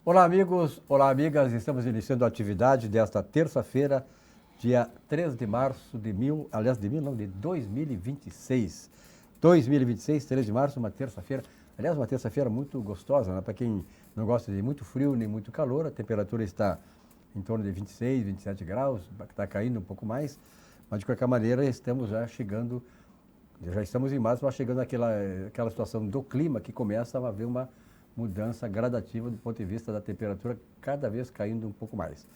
Olá, amigos, olá, amigas. Estamos iniciando a atividade desta terça-feira, dia 3 de março de 2026. 2026, 3 de março, uma terça-feira. Aliás, uma terça-feira muito gostosa, né? Para quem não gosta de muito frio nem muito calor, a temperatura está em torno de 26, 27 graus, está caindo um pouco mais, mas de qualquer maneira estamos já chegando, já estamos em março, mas chegando àquela situação do clima que começa a haver uma mudança gradativa do ponto de vista da temperatura, cada vez caindo um pouco mais.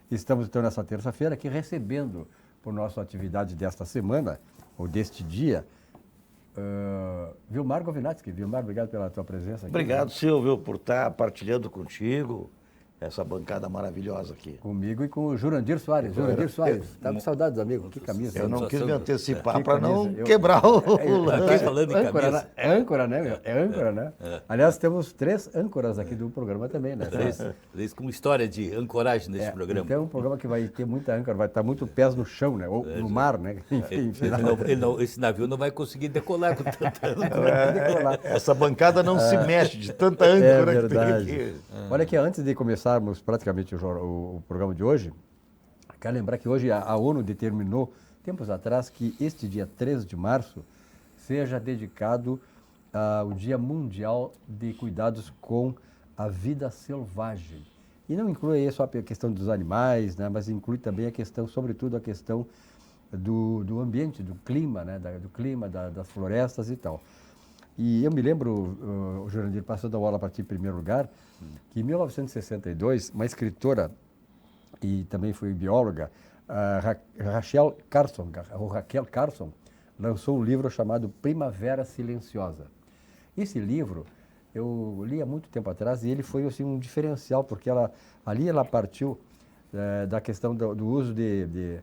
Estamos então nessa terça-feira aqui recebendo por nossa atividade desta semana, ou deste dia, Vilmar Govinatsky. Vilmar, obrigado pela tua presença aqui. Obrigado, Silvio, por estar partilhando contigo essa bancada maravilhosa aqui. Comigo e com o Jurandir Soares. Jurandir Soares, tá com saudades, amigo. Que camisa. Eu não quis me antecipar Que para camisa. não quebrar o lance. Falando em âncora, camisa. né? É âncora, né? Meu? É âncora, né? Aliás, temos 3 âncoras aqui do programa também, né? Três com história de ancoragem nesse programa. Então é um programa que vai ter muita âncora, vai estar muito pés no chão, né? Ou no mar, né? Enfim, Esse navio não vai conseguir decolar com tanta âncora. Essa bancada não se mexe de tanta âncora É que tem verdade. aqui. Olha aqui, antes de começarmos praticamente o programa de hoje, quero lembrar que hoje a ONU determinou, tempos atrás, que este dia 3 de março seja dedicado ao Dia Mundial de Cuidados com a Vida Selvagem. E não inclui aí só a questão dos animais, né, mas inclui também a questão, sobretudo a questão do ambiente, do clima, né, do clima, das florestas e tal. E eu me lembro, o Jurandir, passando a bola para ti em primeiro lugar, que em 1962, uma escritora e também foi bióloga, Raquel Carson, lançou um livro chamado Primavera Silenciosa. Esse livro eu li há muito tempo atrás e ele foi assim, um diferencial, porque ali ela partiu da questão do uso de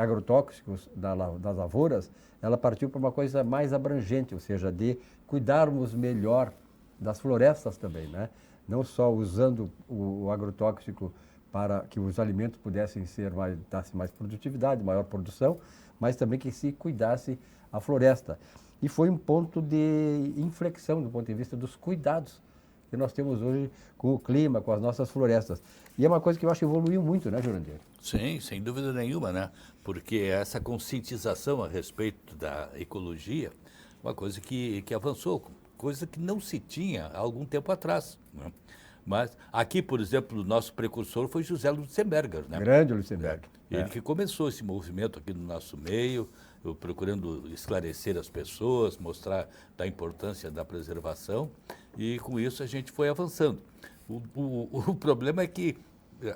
agrotóxicos das lavouras, ela partiu para uma coisa mais abrangente, ou seja, de cuidarmos melhor das florestas também, né? Não só usando o agrotóxico para que os alimentos pudessem dar-se mais produtividade, maior produção, mas também que se cuidasse a floresta. E foi um ponto de inflexão do ponto de vista dos cuidados que nós temos hoje com o clima, com as nossas florestas. E é uma coisa que eu acho que evoluiu muito, né, Jurandir? Sim, sem dúvida nenhuma, né? Porque essa conscientização a respeito da ecologia, uma coisa que avançou, coisa que não se tinha há algum tempo atrás, né? Mas aqui, por exemplo, o nosso precursor foi José Lutzenberger, né? Grande Lutzenberger. Ele que começou esse movimento aqui no nosso meio, procurando esclarecer as pessoas, mostrar da importância da preservação, e com isso a gente foi avançando. O problema é que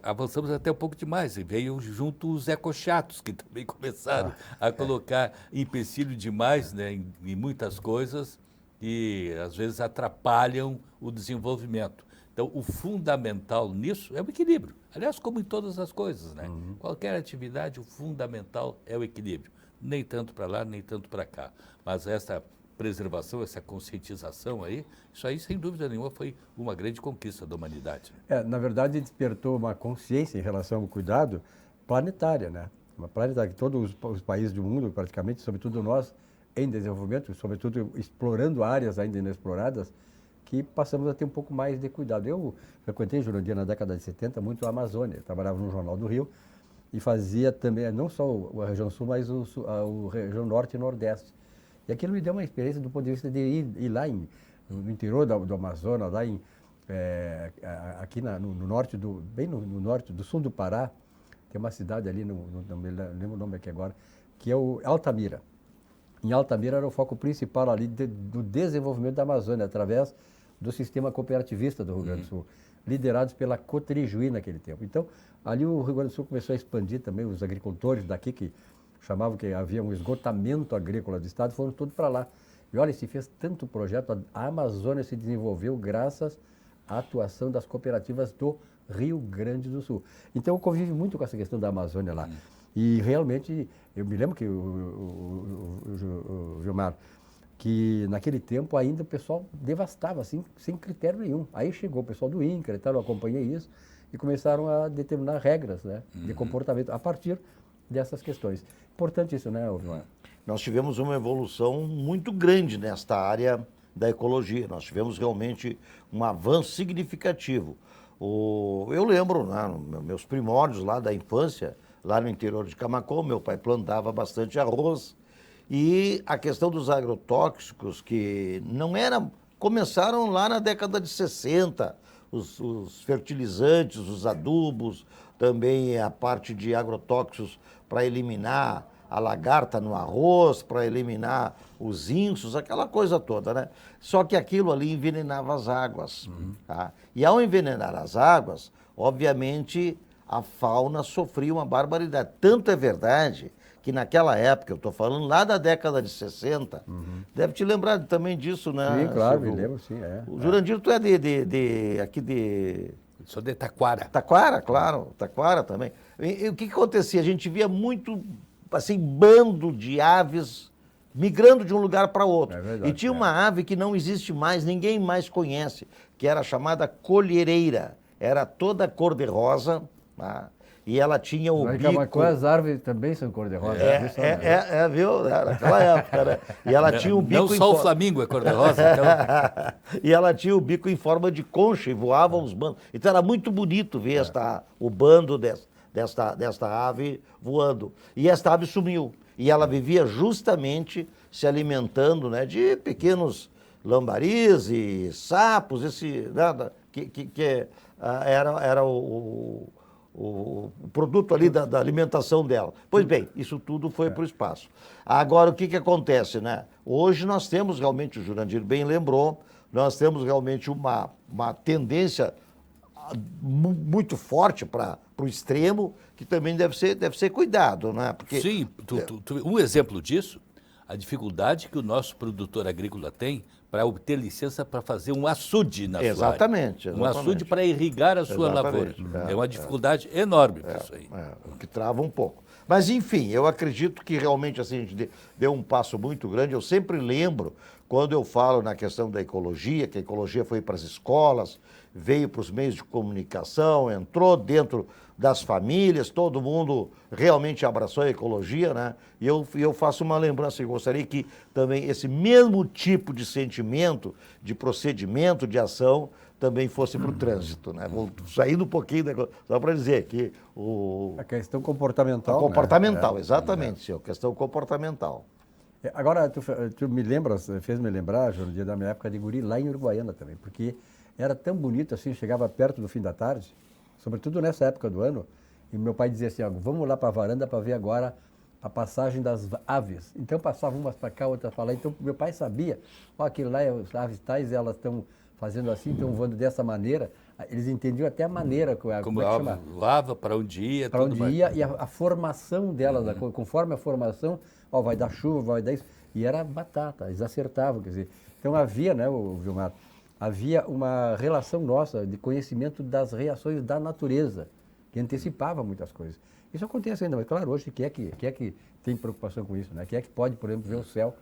avançamos até um pouco demais, e veio junto os ecochatos, que também começaram a colocar empecilho demais, né, em muitas coisas, e às vezes atrapalham o desenvolvimento. Então, o fundamental nisso é o equilíbrio. Aliás, como em todas as coisas, né? Qualquer atividade, o fundamental é o equilíbrio. Nem tanto para lá, nem tanto para cá. Mas essa preservação, essa conscientização aí, isso aí, sem dúvida nenhuma, foi uma grande conquista da humanidade. Na verdade, despertou uma consciência em relação ao cuidado planetária, né? Uma planetária que todos os países do mundo, praticamente, sobretudo nós, em desenvolvimento, sobretudo explorando áreas ainda inexploradas, que passamos a ter um pouco mais de cuidado. Eu frequentei, Jurandir, na década de 70, muito a Amazônia. Trabalhava no Jornal do Rio e fazia também, não só a região sul, mas a região norte e nordeste. E aquilo me deu uma experiência do ponto de vista de ir lá no interior do Amazonas, lá aqui no norte, bem no norte, do sul do Pará, tem uma cidade ali, não me lembro o nome aqui agora, que é o Altamira. Em Altamira era o foco principal ali do desenvolvimento da Amazônia, através do sistema cooperativista do Rio Grande do Sul, liderados pela Cotrijuí naquele tempo. Então, ali o Rio Grande do Sul começou a expandir também, os agricultores daqui, que chamavam que havia um esgotamento agrícola do estado, foram todos para lá. E olha, se fez tanto projeto, a Amazônia se desenvolveu graças à atuação das cooperativas do Rio Grande do Sul. Então, eu convivo muito com essa questão da Amazônia lá. E realmente, eu me lembro que o Gilmar, que naquele tempo ainda o pessoal devastava, assim, sem critério nenhum. Aí chegou o pessoal do INCRA e tal, eu acompanhei isso, e começaram a determinar regras, né, de comportamento a partir dessas questões. Importante isso, né, Gilmar? Nós tivemos uma evolução muito grande nesta área da ecologia. Nós tivemos realmente um avanço significativo. Eu lembro, né, meus primórdios lá da infância, lá no interior de Camacô, meu pai plantava bastante arroz. E a questão dos agrotóxicos, que não era, começaram lá na década de 60, os fertilizantes, os adubos, também a parte de agrotóxicos para eliminar a lagarta no arroz, para eliminar os insos, aquela coisa toda, né? Só que aquilo ali envenenava as águas. Tá? E ao envenenar as águas, obviamente a fauna sofria uma barbaridade. Tanto é verdade que naquela época, eu estou falando lá da década de 60, deve te lembrar também disso, né? Sim, claro, Silvio? me lembro, sim. O Jurandir, tu é aqui de... Sou de Taquara. Taquara, claro, Taquara também. E o que acontecia? A gente via muito, assim, bando de aves migrando de um lugar para outro. É verdade, E tinha uma ave que não existe mais, ninguém mais conhece, que era chamada colhereira. Era toda cor-de-rosa, tá? E ela tinha o bico... As árvores também são cor-de-rosa. Viu? Naquela época, né? E ela tinha o bico... Não só o Flamingo é cor-de-rosa, então... E ela tinha o bico em forma de concha e voavam os bandos. Então era muito bonito ver o bando desta ave voando. E esta ave sumiu. E ela vivia justamente se alimentando, né, de pequenos lambaris e sapos, era o produto ali da alimentação dela. Pois bem, isso tudo foi para o espaço. Agora, o que acontece, né? Hoje nós temos realmente, o Jurandir bem lembrou, nós temos realmente uma tendência muito forte para o extremo, que também deve ser cuidado, né? Porque, sim, um exemplo disso, a dificuldade que o nosso produtor agrícola tem para obter licença para fazer um açude na sua área. Exatamente. Um açude para irrigar a sua lavoura. É uma dificuldade enorme para isso aí. O que trava um pouco. Mas, enfim, eu acredito que realmente assim, a gente deu um passo muito grande. Eu sempre lembro, quando eu falo na questão da ecologia, que a ecologia foi para as escolas, veio para os meios de comunicação, entrou dentro das famílias, todo mundo realmente abraçou a ecologia, né? E eu faço uma lembrança, eu gostaria que também esse mesmo tipo de sentimento, de procedimento, de ação, também fosse para o trânsito, né? Vou saindo um pouquinho, só para dizer que a questão comportamental. A comportamental, exatamente, senhor, questão comportamental. Agora, tu me lembras, fez-me lembrar, João, no dia da minha época de guri, lá em Uruguaiana também, porque era tão bonito assim, chegava perto do fim da tarde, sobretudo nessa época do ano, e meu pai dizia assim, vamos lá para a varanda para ver agora a passagem das aves. Então passavam umas para cá, outras para lá, então meu pai sabia, aquilo lá, as aves tais, elas estão fazendo assim, estão voando dessa maneira, eles entendiam até a maneira, como é que voava, para onde ia, para onde ia, e a formação delas, conforme a formação, vai dar chuva, vai dar isso, e era batata, eles acertavam, quer dizer, então havia, né, Vilmar, havia uma relação nossa de conhecimento das reações da natureza, que antecipava muitas coisas. Isso acontece ainda, mas claro, hoje quem é que tem preocupação com isso, né? Quem é que pode, por exemplo, ver o céu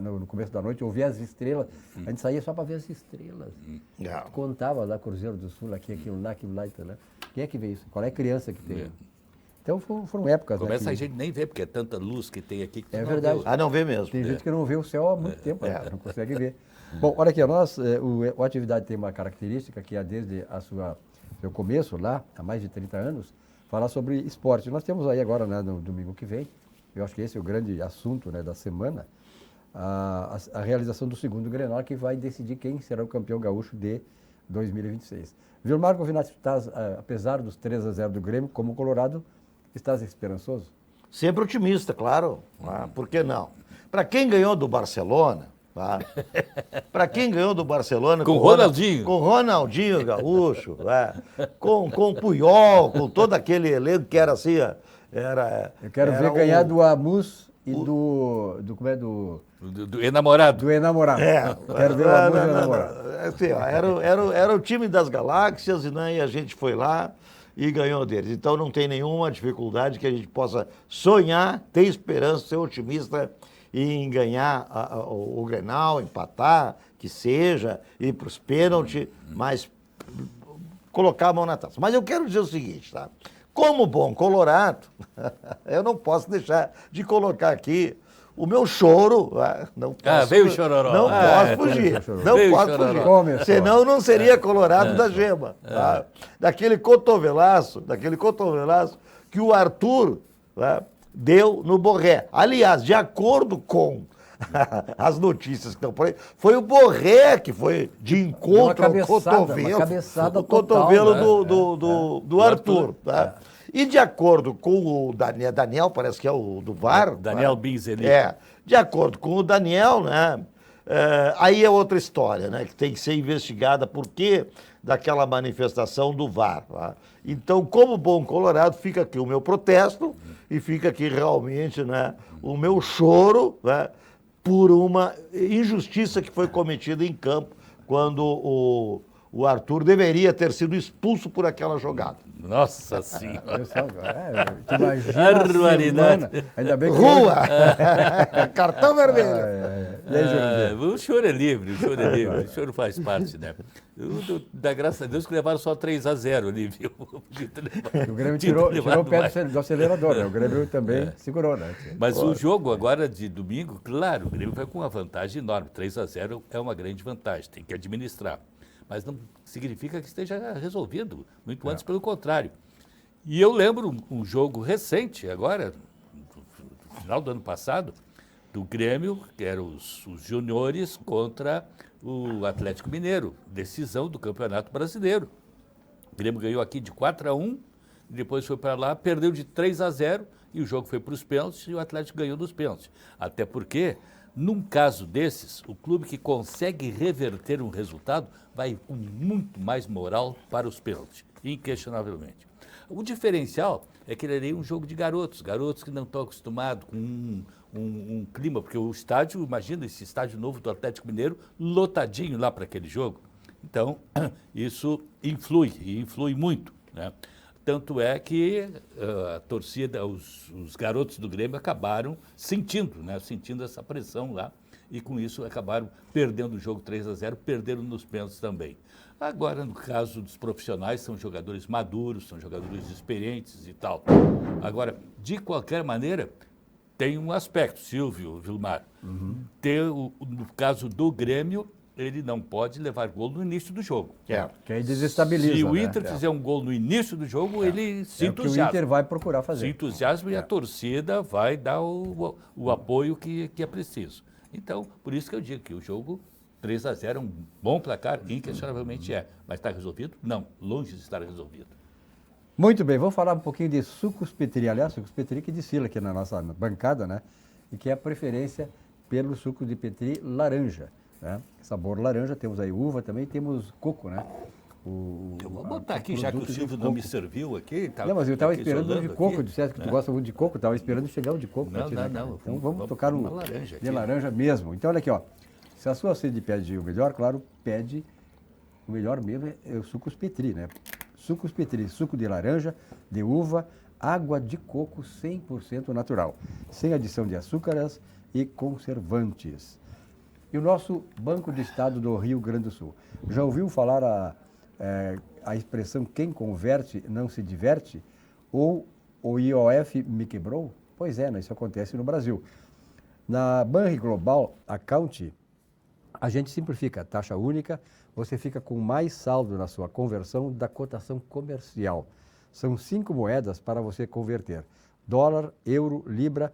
no começo da noite, ou ver as estrelas? A gente saía só para ver as estrelas. Contava lá Cruzeiro do Sul, aquilo lá, né? Quem é que vê isso? Qual é a criança que tem? Então foram épocas. Começa né, a gente nem ver, porque é tanta luz que tem aqui que tu é não verdade. vê. Não vê mesmo. Tem gente que não vê o céu há muito tempo, não consegue ver. Bom, olha aqui, o Atividade tem uma característica que é desde seu começo lá, há mais de 30 anos, falar sobre esporte. Nós temos aí agora, né, no domingo que vem, eu acho que esse é o grande assunto, né, da semana, a realização do segundo Grenal, que vai decidir quem será o campeão gaúcho de 2026. Vilmar Govinati, apesar dos 3-0 do Grêmio, como colorado, estás esperançoso? Sempre otimista, claro. Por que não? Para quem ganhou do Barcelona, para quem ganhou do Barcelona... Com o Ronaldinho. Com o Ronaldinho Gaúcho, com o Puyol, com todo aquele elenco que era assim... Eu quero ver ganhar do Amus e do enamorado. Do enamorado. Quero ver o Amus e o enamorado. Assim, era o time das galáxias, né, e a gente foi lá e ganhou deles. Então não tem nenhuma dificuldade que a gente possa sonhar, ter esperança, ser otimista em ganhar o Grenal, empatar, que seja, ir para os pênaltis, mas colocar a mão na taça. Mas eu quero dizer o seguinte, tá? Como bom colorado, eu não posso deixar de colocar aqui o meu choro, não posso, veio o chororó. não posso fugir, não Veio o posso chororó. fugir, Começou. senão não seria colorado da gema. Tá? Daquele cotovelaço que o Arthur, né, deu no Borré. Aliás, de acordo com as notícias que estão por aí, foi o Borré que foi de encontro ao cotovelo, uma cabeçada o cotovelo total, do Arthur. Tá? E de acordo com o Daniel, parece que é o do VAR. Daniel né? Binzeli. De acordo com o Daniel, né? Aí é outra história, né? Que tem que ser investigada por que daquela manifestação do VAR. Tá? Então, como bom colorado, fica aqui o meu protesto e fica aqui realmente, né, o meu choro, né, por uma injustiça que foi cometida em campo quando o Arthur deveria ter sido expulso por aquela jogada. Nossa Senhora. Barbaridade. Ainda bem que Rua! Cartão vermelho! E aí, Jurandir? O choro é livre, o choro faz parte, né? Da graça a Deus que levaram só 3-0 ali, viu? O Grêmio tirou o pé do acelerador, né? O Grêmio também segurou, né? Mas o jogo agora de domingo, claro, o Grêmio vai com uma vantagem enorme. 3-0 é uma grande vantagem, tem que administrar. Mas não significa que esteja resolvido, muito antes, pelo contrário. E eu lembro um jogo recente, agora, no final do ano passado, do Grêmio, que eram os juniores contra o Atlético Mineiro, decisão do Campeonato Brasileiro. O Grêmio ganhou aqui de 4-1, depois foi para lá, perdeu de 3-0 e o jogo foi para os pênaltis e o Atlético ganhou nos pênaltis. Até porque, num caso desses, o clube que consegue reverter um resultado vai com muito mais moral para os pênaltis, inquestionavelmente. O diferencial é que ele é um jogo de garotos que não estão acostumados com um clima, porque o estádio, imagina esse estádio novo do Atlético Mineiro, lotadinho lá para aquele jogo. Então, isso influi muito, né? Tanto é que a torcida, os garotos do Grêmio acabaram sentindo essa pressão lá e com isso acabaram perdendo o jogo 3-0, perderam nos pênaltis também. Agora, no caso dos profissionais, são jogadores maduros, são jogadores experientes e tal. Agora, de qualquer maneira, tem um aspecto, Silvio, Vilmar. No caso do Grêmio, ele não pode levar gol no início do jogo. Que aí desestabiliza. Se o Inter fizer um gol no início do jogo, ele se entusiasma. Que o Inter vai procurar fazer. Se entusiasma e a torcida vai dar o apoio que é preciso. Então, por isso que eu digo que o jogo 3-0 é um bom placar, inquestionavelmente é. Mas está resolvido? Não, longe de estar resolvido. Muito bem, vamos falar um pouquinho de sucos Petri. Aliás, sucos Petri que desfila aqui na nossa bancada, né? E que é a preferência pelo suco de Petri laranja. Né? Sabor laranja, temos aí uva também, temos coco, né? Eu vou botar aqui, já que o Silvio não me serviu aqui. Não, mas eu estava esperando um de coco, disseste que tu gosta muito de coco, estava esperando chegar um de coco. Não. Então vamos tocar um de laranja mesmo. Então olha aqui, ó. Se a sua sede pede o melhor, claro, pede o melhor mesmo é o sucos Petri, né? Sucos Petri, suco de laranja, de uva, água de coco 100% natural, sem adição de açúcares e conservantes. E o nosso Banco do Estado do Rio Grande do Sul. Já ouviu falar a expressão quem converte não se diverte? Ou o IOF me quebrou? Pois é, né? Isso acontece no Brasil. Na Banri Global Account, a gente simplifica a taxa única, você fica com mais saldo na sua conversão da cotação comercial. São 5 moedas para você converter: dólar, euro, libra,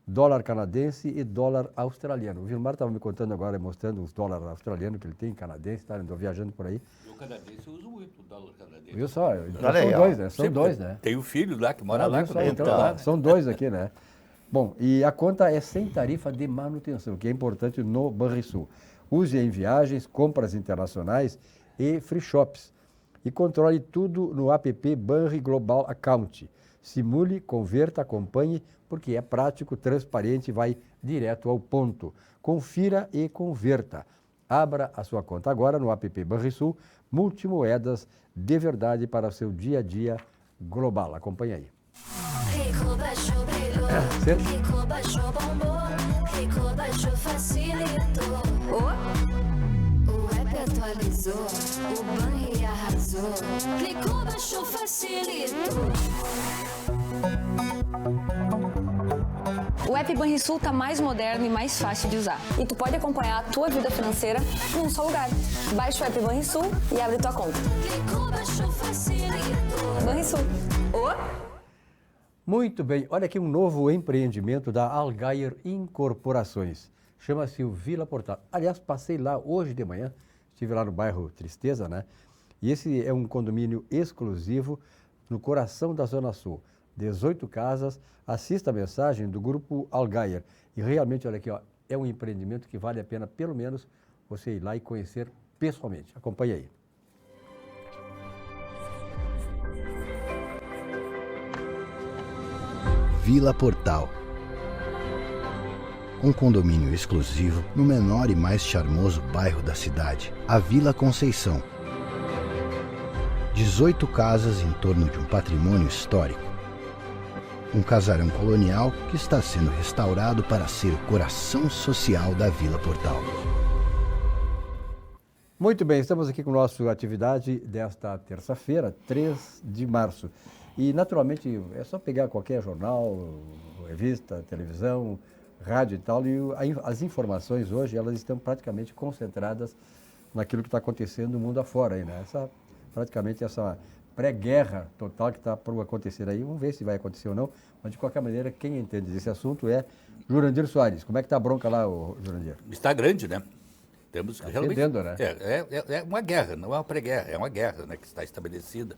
dólar canadense e dólar australiano. O Vilmar estava me contando agora, mostrando os dólares australianos que ele tem, canadense, tá? Andou viajando por aí. O canadense eu uso muito o dólar canadense. Viu só? São dois, né? São dois, né? Tem o filho lá que mora lá. São dois aqui, né? Bom, e a conta é sem tarifa de manutenção, que é importante no Banrisul. Use em viagens, compras internacionais e free shops. E controle tudo no app Banri Global Account. Simule, converta, acompanhe, porque é prático, transparente e vai direto ao ponto. Confira e converta. Abra a sua conta agora no app Banrisul, multimoedas de verdade para o seu dia a dia global. Acompanhe aí. Rico baixou, brilhou. Rico baixou, bombou. Rico baixou, facilitou. O app atualizou. O Banri arrasou. Clicou, baixou, facilitou. O app Banrisul tá mais moderno e mais fácil de usar. E tu pode acompanhar a tua vida financeira num só lugar. Baixa o app Banrisul e abre tua conta. Banrisul. Muito bem, olha aqui um novo empreendimento da Algair Incorporações. Chama-se o Vila Portal. Aliás, passei lá hoje de manhã, estive lá no bairro Tristeza, né? E esse é um condomínio exclusivo no coração da Zona Sul. 18 casas, assista a mensagem do grupo Algair. E realmente, olha aqui, ó, é um empreendimento que vale a pena, pelo menos, você ir lá e conhecer pessoalmente. Acompanhe aí. Vila Portal. Um condomínio exclusivo no menor e mais charmoso bairro da cidade, a Vila Conceição. 18 casas em torno de um patrimônio histórico. Um casarão colonial que está sendo restaurado para ser o coração social da Vila Portal. Muito bem, estamos aqui com a nossa atividade desta terça-feira, 3 de março. E, naturalmente, é só pegar qualquer jornal, revista, televisão, rádio e tal, e as informações hoje, elas estão praticamente concentradas naquilo que está acontecendo no mundo afora aí, né? Praticamente essa pré-guerra total que está por acontecer aí, vamos ver se vai acontecer ou não, mas de qualquer maneira, quem entende desse assunto é Jurandir Soares. Como é que está a bronca lá, Jurandir? Está grande, né? Temos Tá realmente... fedendo, né? É uma guerra, não é uma pré-guerra, é uma guerra, né, que está estabelecida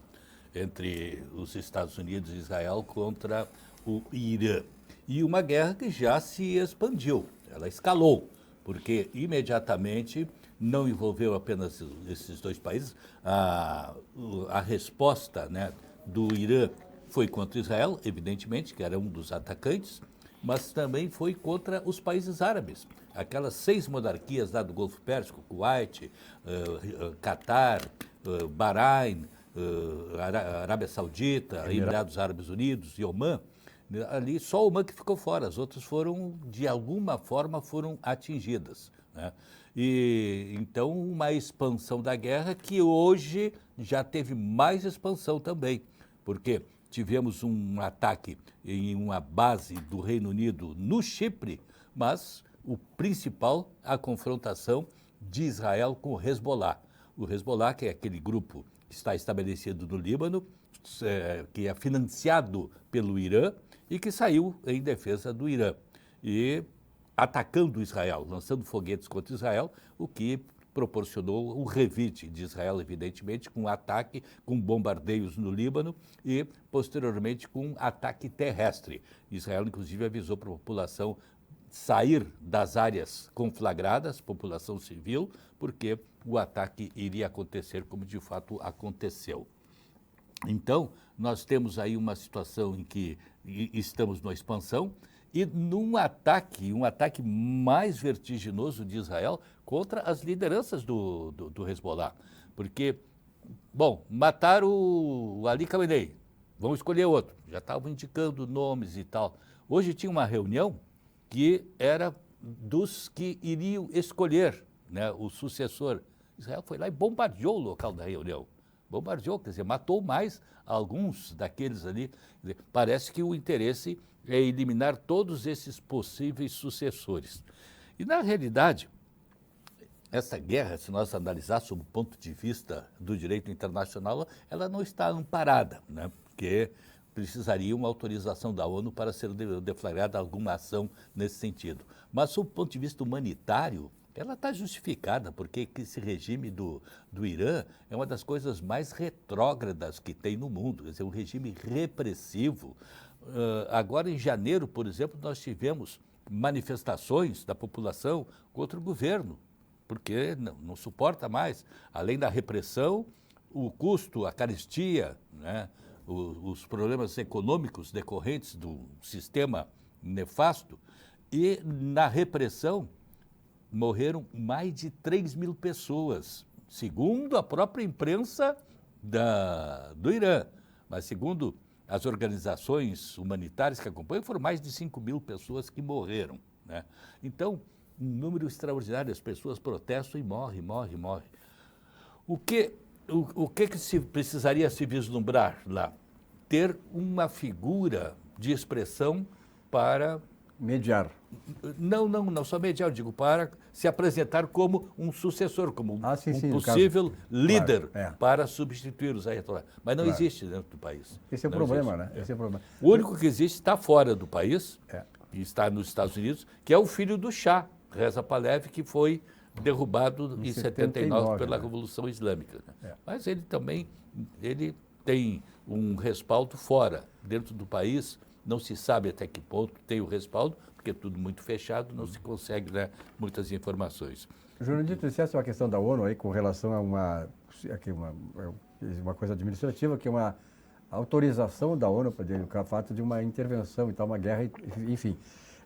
entre os Estados Unidos e Israel contra o Irã. E uma guerra que já se expandiu, ela escalou, porque imediatamente não envolveu apenas esses dois países, a resposta, né, do Irã foi contra Israel, evidentemente, que era um dos atacantes, mas também foi contra os países árabes. Aquelas 6 monarquias lá do Golfo Pérsico, Kuwait, Catar, Bahrein, Arábia Saudita, Emirados Árabes Unidos e Omã, ali só Omã que ficou fora, as outras foram, de alguma forma, foram atingidas, né? E então uma expansão da guerra que hoje já teve mais expansão também, porque tivemos um ataque em uma base do Reino Unido no Chipre, mas o principal, a confrontação de Israel com o Hezbollah. O Hezbollah, que é aquele grupo que está estabelecido no Líbano, que é financiado pelo Irã e que saiu em defesa do Irã. E atacando Israel, lançando foguetes contra Israel, o que proporcionou o revide de Israel, evidentemente, com ataque, com bombardeios no Líbano e, posteriormente, com ataque terrestre. Israel, inclusive, avisou para a população sair das áreas conflagradas, população civil, porque o ataque iria acontecer como de fato aconteceu. Então, nós temos aí uma situação em que estamos numa expansão e num ataque, um ataque mais vertiginoso de Israel contra as lideranças do Hezbollah. Porque, bom, mataram o Ali Khamenei, vamos escolher outro. Já estavam indicando nomes e tal. Hoje tinha uma reunião que era dos que iriam escolher, né, o sucessor. Israel foi lá e bombardeou o local da reunião. Bombardeou, quer dizer, matou mais alguns daqueles ali. Parece que o interesse é eliminar todos esses possíveis sucessores. E, na realidade, essa guerra, se nós analisarmos sob o ponto de vista do direito internacional, ela não está amparada, né? Porque precisaria uma autorização da ONU para ser deflagrada alguma ação nesse sentido. Mas, sob o ponto de vista humanitário, ela está justificada, porque esse regime do Irã é uma das coisas mais retrógradas que tem no mundo, quer dizer, um regime repressivo. Agora, em janeiro, por exemplo, nós tivemos manifestações da população contra o governo, porque não suporta mais, além da repressão, o custo, a carestia, né, os problemas econômicos decorrentes do sistema nefasto, e na repressão morreram mais de 3 mil pessoas, segundo a própria imprensa do Irã, mas segundo as organizações humanitárias que acompanham, foram mais de 5 mil pessoas que morreram, né? Então, um número extraordinário, as pessoas protestam e morrem. O que se precisaria se vislumbrar lá? Ter uma figura de expressão para mediar. Não só mediar, eu digo, para se apresentar como um sucessor, como sim, um no possível caso. líder Claro, para substituir os ayatollahs. Mas não Claro. existe dentro do país. Esse é o Não problema, existe. né? Esse é o problema. O único que existe está fora do país, É. e está nos Estados Unidos, que é o filho do Shah, Reza Pahlavi, que foi derrubado em 79 pela né? Revolução Islâmica. Né? É. Mas ele também tem um respaldo fora. Dentro do país, não se sabe até que ponto tem o respaldo, porque é tudo muito fechado, não se consegue, né, muitas informações. Jurandir, tu disseste uma questão da ONU aí com relação a uma coisa administrativa, que é uma autorização da ONU para o fato de uma intervenção e tal, uma guerra, enfim.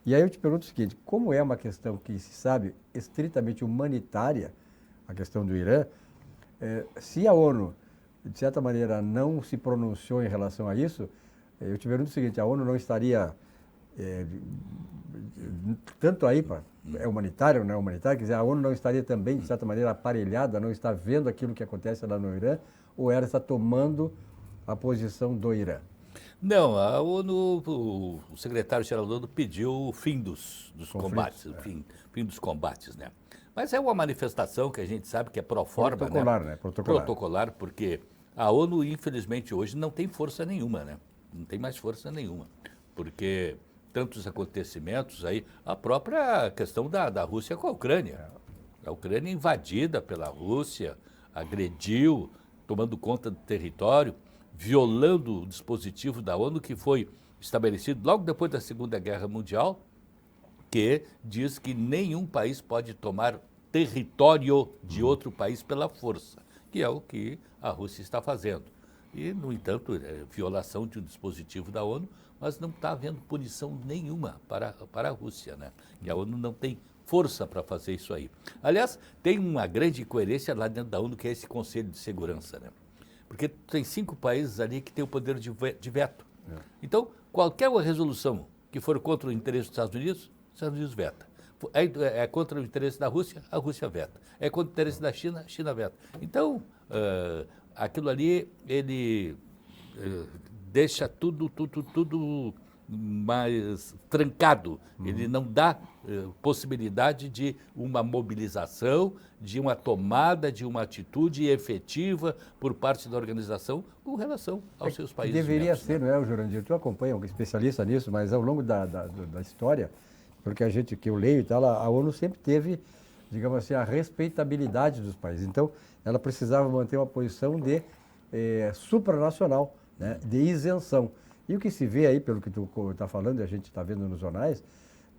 E aí eu te pergunto o seguinte, como é uma questão que se sabe estritamente humanitária, a questão do Irã, se a ONU, de certa maneira, não se pronunciou em relação a isso, eu te pergunto o seguinte, a ONU não estaria tanto aí, é humanitário ou não é humanitário, quer dizer, a ONU não estaria também, de certa maneira, aparelhada, não está vendo aquilo que acontece lá no Irã, ou ela está tomando a posição do Irã? Não, a ONU, o secretário-geral da ONU pediu o fim dos combates, fim dos combates, né? Mas é uma manifestação que a gente sabe que é pro forma, protocolar, né? Protocolar, porque a ONU, infelizmente, hoje não tem força nenhuma, né? Não tem mais força nenhuma, porque tantos acontecimentos aí, a própria questão da Rússia com a Ucrânia. A Ucrânia invadida pela Rússia, agrediu, tomando conta do território, violando o dispositivo da ONU que foi estabelecido logo depois da Segunda Guerra Mundial, que diz que nenhum país pode tomar território de outro país pela força, que é o que a Rússia está fazendo. E, no entanto, é violação de um dispositivo da ONU, mas não está havendo punição nenhuma para a Rússia, né? E a ONU não tem força para fazer isso aí. Aliás, tem uma grande incoerência lá dentro da ONU, que é esse Conselho de Segurança, né? Porque tem 5 países ali que têm o poder de veto. Então, qualquer resolução que for contra o interesse dos Estados Unidos veta. É contra o interesse da Rússia, a Rússia veta. É contra o interesse da China, a China veta. Então, aquilo ali, ele deixa tudo mais trancado. Ele não dá possibilidade de uma mobilização, de uma tomada, de uma atitude efetiva por parte da organização com relação aos seus países. Deveria membros, ser, né? não é, Jurandir? Tu acompanha, um especialista nisso, mas ao longo da história, porque que eu leio e tal, a ONU sempre teve, digamos assim, a respeitabilidade dos países. Então, ela precisava manter uma posição de supranacional, né, de isenção. E o que se vê aí, pelo que tu está falando, e a gente está vendo nos jornais,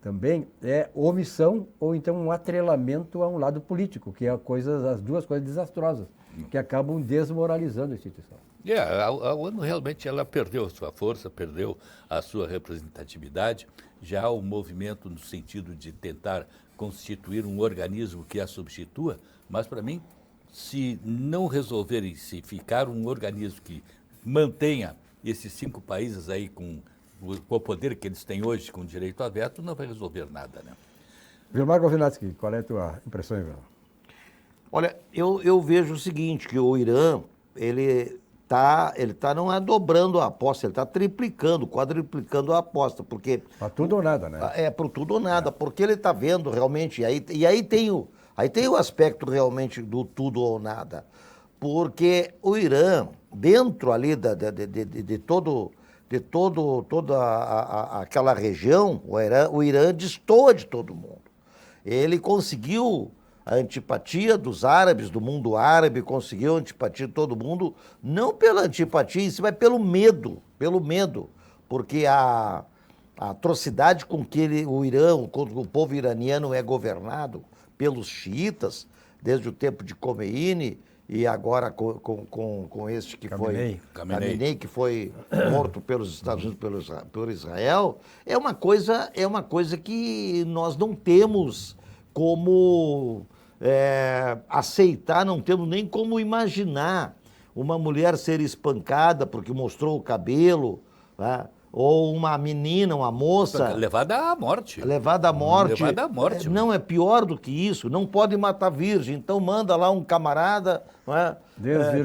também é omissão ou então um atrelamento a um lado político, que é as duas coisas desastrosas, que acabam desmoralizando a instituição. A ONU realmente ela perdeu a sua força, perdeu a sua representatividade. Já há um movimento no sentido de tentar constituir um organismo que a substitua, mas para mim, se não resolverem se ficar um organismo que mantenha esses 5 países aí com o poder que eles têm hoje, com direito a veto, não vai resolver nada, né? Vilmar Govinatsky, qual é a tua impressão, Vilmar? Olha, eu vejo o seguinte, que o Irã, ele tá não é dobrando a aposta, ele está triplicando, quadruplicando a aposta, porque... Para tudo ou nada, né? Para tudo ou nada, porque ele está vendo realmente, e aí tem o aspecto realmente do tudo ou nada, porque o Irã, dentro ali de toda aquela região, o Irã destoa de todo mundo. Ele conseguiu a antipatia dos árabes, do mundo árabe, conseguiu a antipatia de todo mundo, não pela antipatia em si, mas pelo medo, porque a atrocidade com que o povo iraniano é governado pelos xiitas, desde o tempo de Khomeini, e agora com este que Khamenei, que foi morto pelos Estados Unidos, por Israel, é uma coisa que nós não temos como aceitar, não temos nem como imaginar uma mulher ser espancada porque mostrou o cabelo, né? ou uma menina, uma moça... Levada à morte. Levada à morte. Levada à morte. Não, é pior do que isso. Não pode matar virgem. Então manda lá um camarada, não é?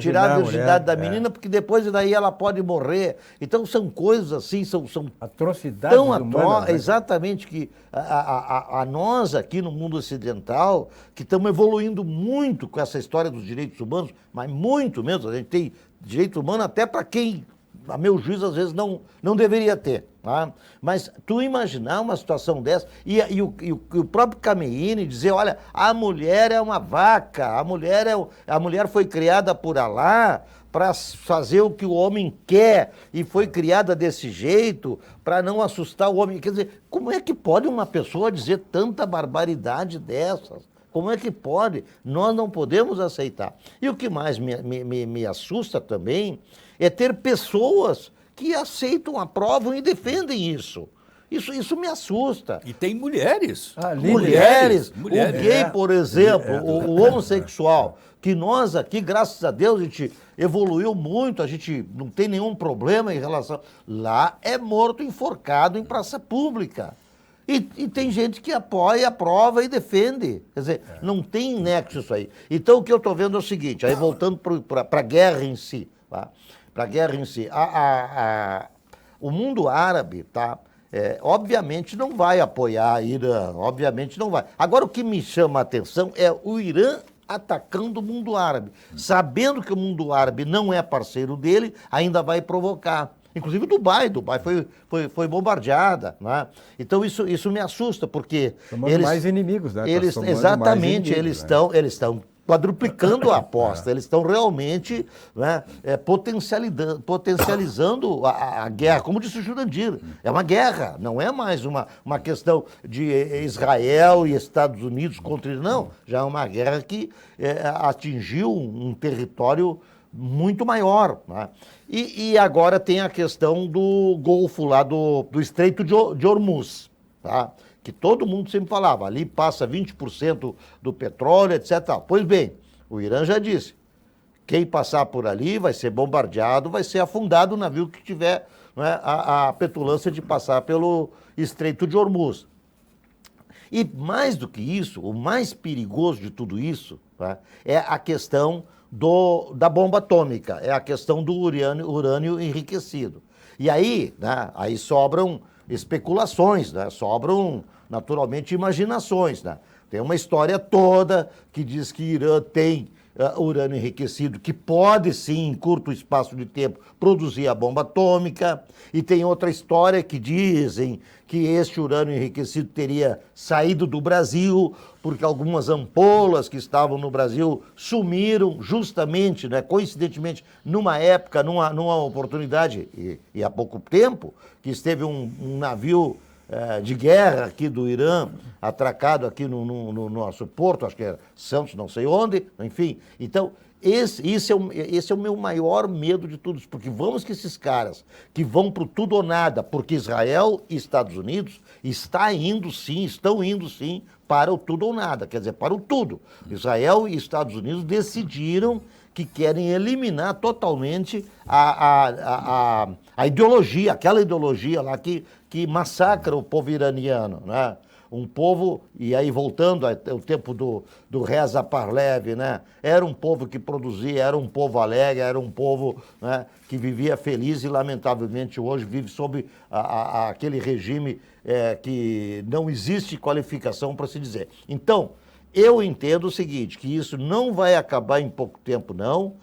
Tirar a virgindade da menina, porque depois daí ela pode morrer. Então são coisas assim, são atrocidades humanas, né? Exatamente, que a nós aqui no mundo ocidental, que estamos evoluindo muito com essa história dos direitos humanos, mas muito mesmo. A gente tem direito humano até para quem, a meu juízo, às vezes não deveria ter. Tá? Mas tu imaginar uma situação dessa, e o próprio Khamenei dizer, olha, a mulher é uma vaca, a mulher foi criada por Alá para fazer o que o homem quer, e foi criada desse jeito para não assustar o homem. Quer dizer, como é que pode uma pessoa dizer tanta barbaridade dessas? Como é que pode? Nós não podemos aceitar. E o que mais me assusta também é ter pessoas que aceitam, aprovam e defendem isso. Isso me assusta. E tem mulheres. Mulheres. O gay, por exemplo, o homossexual, que nós aqui, graças a Deus, a gente evoluiu muito, a gente não tem nenhum problema em relação... Lá é morto, enforcado em praça pública. E tem gente que apoia, aprova e defende. Quer dizer, não tem nexo isso aí. Então, o que eu estou vendo é o seguinte, aí voltando para a guerra em si, tá? Para a guerra em si. O mundo árabe, tá? Obviamente não vai apoiar a Irã, obviamente não vai. Agora, o que me chama a atenção é o Irã atacando o mundo árabe, sabendo que o mundo árabe não é parceiro dele, ainda vai provocar. Inclusive Dubai foi bombardeada, né? Então isso me assusta, porque somos mais inimigos, né? Exatamente, eles estão quadruplicando a aposta, eles estão realmente, né, potencializando a guerra, como disse o Jurandir, é uma guerra, não é mais uma questão de Israel e Estados Unidos contra eles, não, já é uma guerra que atingiu um território muito maior, né? E agora tem a questão do Golfo lá, do Estreito de Hormuz, tá? Que todo mundo sempre falava, ali passa 20% do petróleo, etc. Pois bem, o Irã já disse, quem passar por ali vai ser bombardeado, vai ser afundado o navio que tiver, né, a petulância de passar pelo Estreito de Hormuz. E mais do que isso, o mais perigoso de tudo isso, tá, é a questão da bomba atômica, é a questão do urânio enriquecido. E aí, né, aí sobram especulações, né, sobram naturalmente imaginações, né? Tem uma história toda que diz que Irã tem urânio enriquecido que pode sim, em curto espaço de tempo, produzir a bomba atômica, e tem outra história que dizem que este urânio enriquecido teria saído do Brasil, porque algumas ampolas que estavam no Brasil sumiram justamente, né, coincidentemente, numa época, numa oportunidade, e há pouco tempo, que esteve um navio de guerra aqui do Irã, atracado aqui no nosso porto, acho que era Santos, não sei onde, enfim. Então, esse é o meu maior medo de tudo isso, porque vamos que esses caras que vão para o tudo ou nada, porque Israel e Estados Unidos estão indo sim para o tudo ou nada, quer dizer, para o tudo. Israel e Estados Unidos decidiram que querem eliminar totalmente a ideologia, aquela ideologia lá que massacra o povo iraniano, né? Um povo, e aí voltando ao tempo do Reza Pahlavi, né? Era um povo que produzia, era um povo alegre, era um povo, né, que vivia feliz e lamentavelmente hoje vive sob aquele regime que não existe qualificação para se dizer. Então, eu entendo o seguinte, que isso não vai acabar em pouco tempo, não.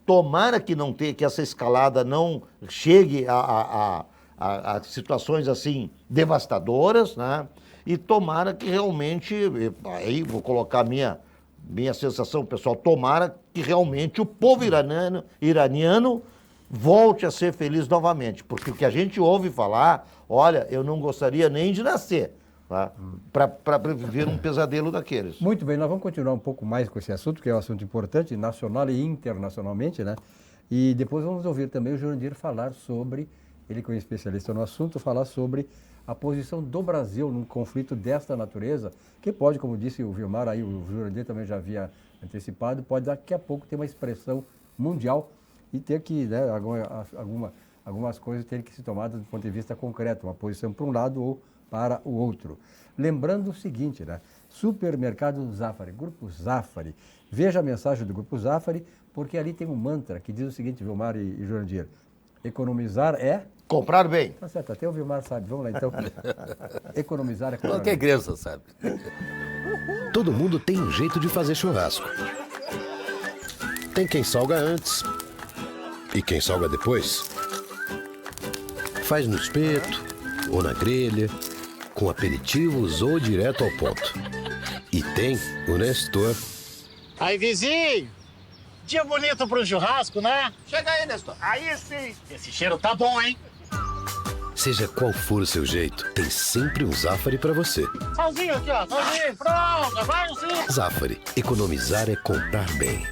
Tomara que que essa escalada não chegue a situações assim devastadoras, né? E tomara que realmente, aí vou colocar a minha sensação, pessoal, tomara que realmente o povo iraniano volte a ser feliz novamente, porque o que a gente ouve falar, olha, eu não gostaria nem de nascer, tá? Para viver um pesadelo daqueles. Muito bem, nós vamos continuar um pouco mais com esse assunto, que é um assunto importante, nacional e internacionalmente, né? E depois vamos ouvir também o Jurandir falar sobre, ele que é um especialista no assunto, falar sobre a posição do Brasil num conflito desta natureza, que pode, como disse o Vilmar, aí o Jurandir também já havia antecipado, pode daqui a pouco ter uma expressão mundial e ter que, né, alguma algumas coisas terem que ser tomadas do ponto de vista concreto, uma posição para um lado ou para o outro. Lembrando o seguinte, né? Supermercado Zafari, Grupo Zafari. Veja a mensagem do Grupo Zafari, porque ali tem um mantra que diz o seguinte, Vilmar e Jurandir. Economizar é... Comprar bem. Tá certo, até o Vilmar sabe. Vamos lá, então. Economizar é comprar Qualquer bem. criança sabe. Todo mundo tem um jeito de fazer churrasco. Tem quem salga antes e quem salga depois. Faz no espeto ou na grelha, com aperitivos ou direto ao ponto. E tem o Nestor. Aí, vizinho! Dia bonito para um churrasco, né? Chega aí, Nestor. Aí sim! Esse cheiro tá bom, hein? Seja qual for o seu jeito, tem sempre um Zafari para você. Salzinho aqui, ó. Salzinho, pronto. Vai sim. Zafari, economizar é comprar bem.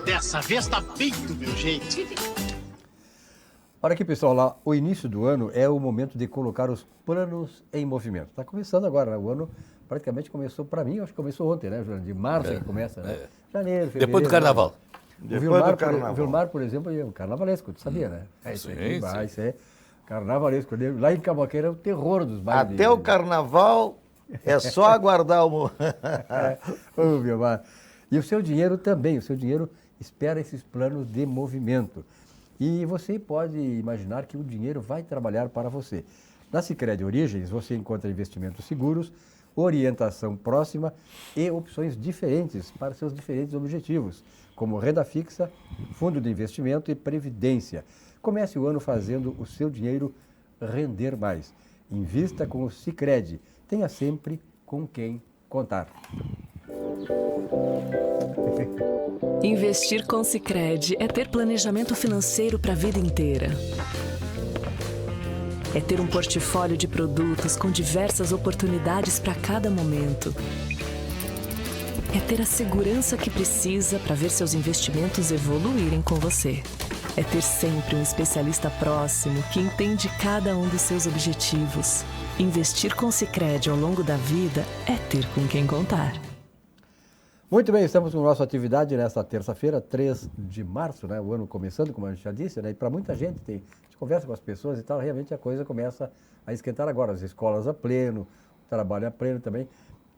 Dessa vez tá bem do meu jeito. Olha aqui, pessoal, lá, o início do ano é o momento de colocar os planos em movimento. Está começando agora, né? O ano praticamente começou, para mim, acho que começou ontem, né, Jurandir? De março que começa, né? Janeiro, fevereiro. Depois do carnaval. O Vilmar, por exemplo, é um carnavalesco, tu sabia, né? É isso aí, isso é carnavalesco. Lá em Camaqueira é o terror dos bailes. Até o carnaval é só aguardar o... Ô, Vilmar. E o seu dinheiro também, o seu dinheiro espera esses planos de movimento. E você pode imaginar que o dinheiro vai trabalhar para você. Na Sicredi Origens, você encontra investimentos seguros, orientação próxima e opções diferentes para seus diferentes objetivos, como renda fixa, fundo de investimento e previdência. Comece o ano fazendo o seu dinheiro render mais. Invista com o Sicredi. Tenha sempre com quem contar. Investir com Sicredi é ter planejamento financeiro para a vida inteira. É ter um portfólio de produtos com diversas oportunidades para cada momento. É ter a segurança que precisa para ver seus investimentos evoluírem com você. É ter sempre um especialista próximo que entende cada um dos seus objetivos. Investir com Sicredi ao longo da vida é ter com quem contar. Muito bem, estamos com a nossa atividade nesta terça-feira, 3 de março, né? O ano começando, como a gente já disse, né? E para muita gente, a gente conversa com as pessoas e tal, realmente a coisa começa a esquentar agora. As escolas a pleno, o trabalho a pleno também.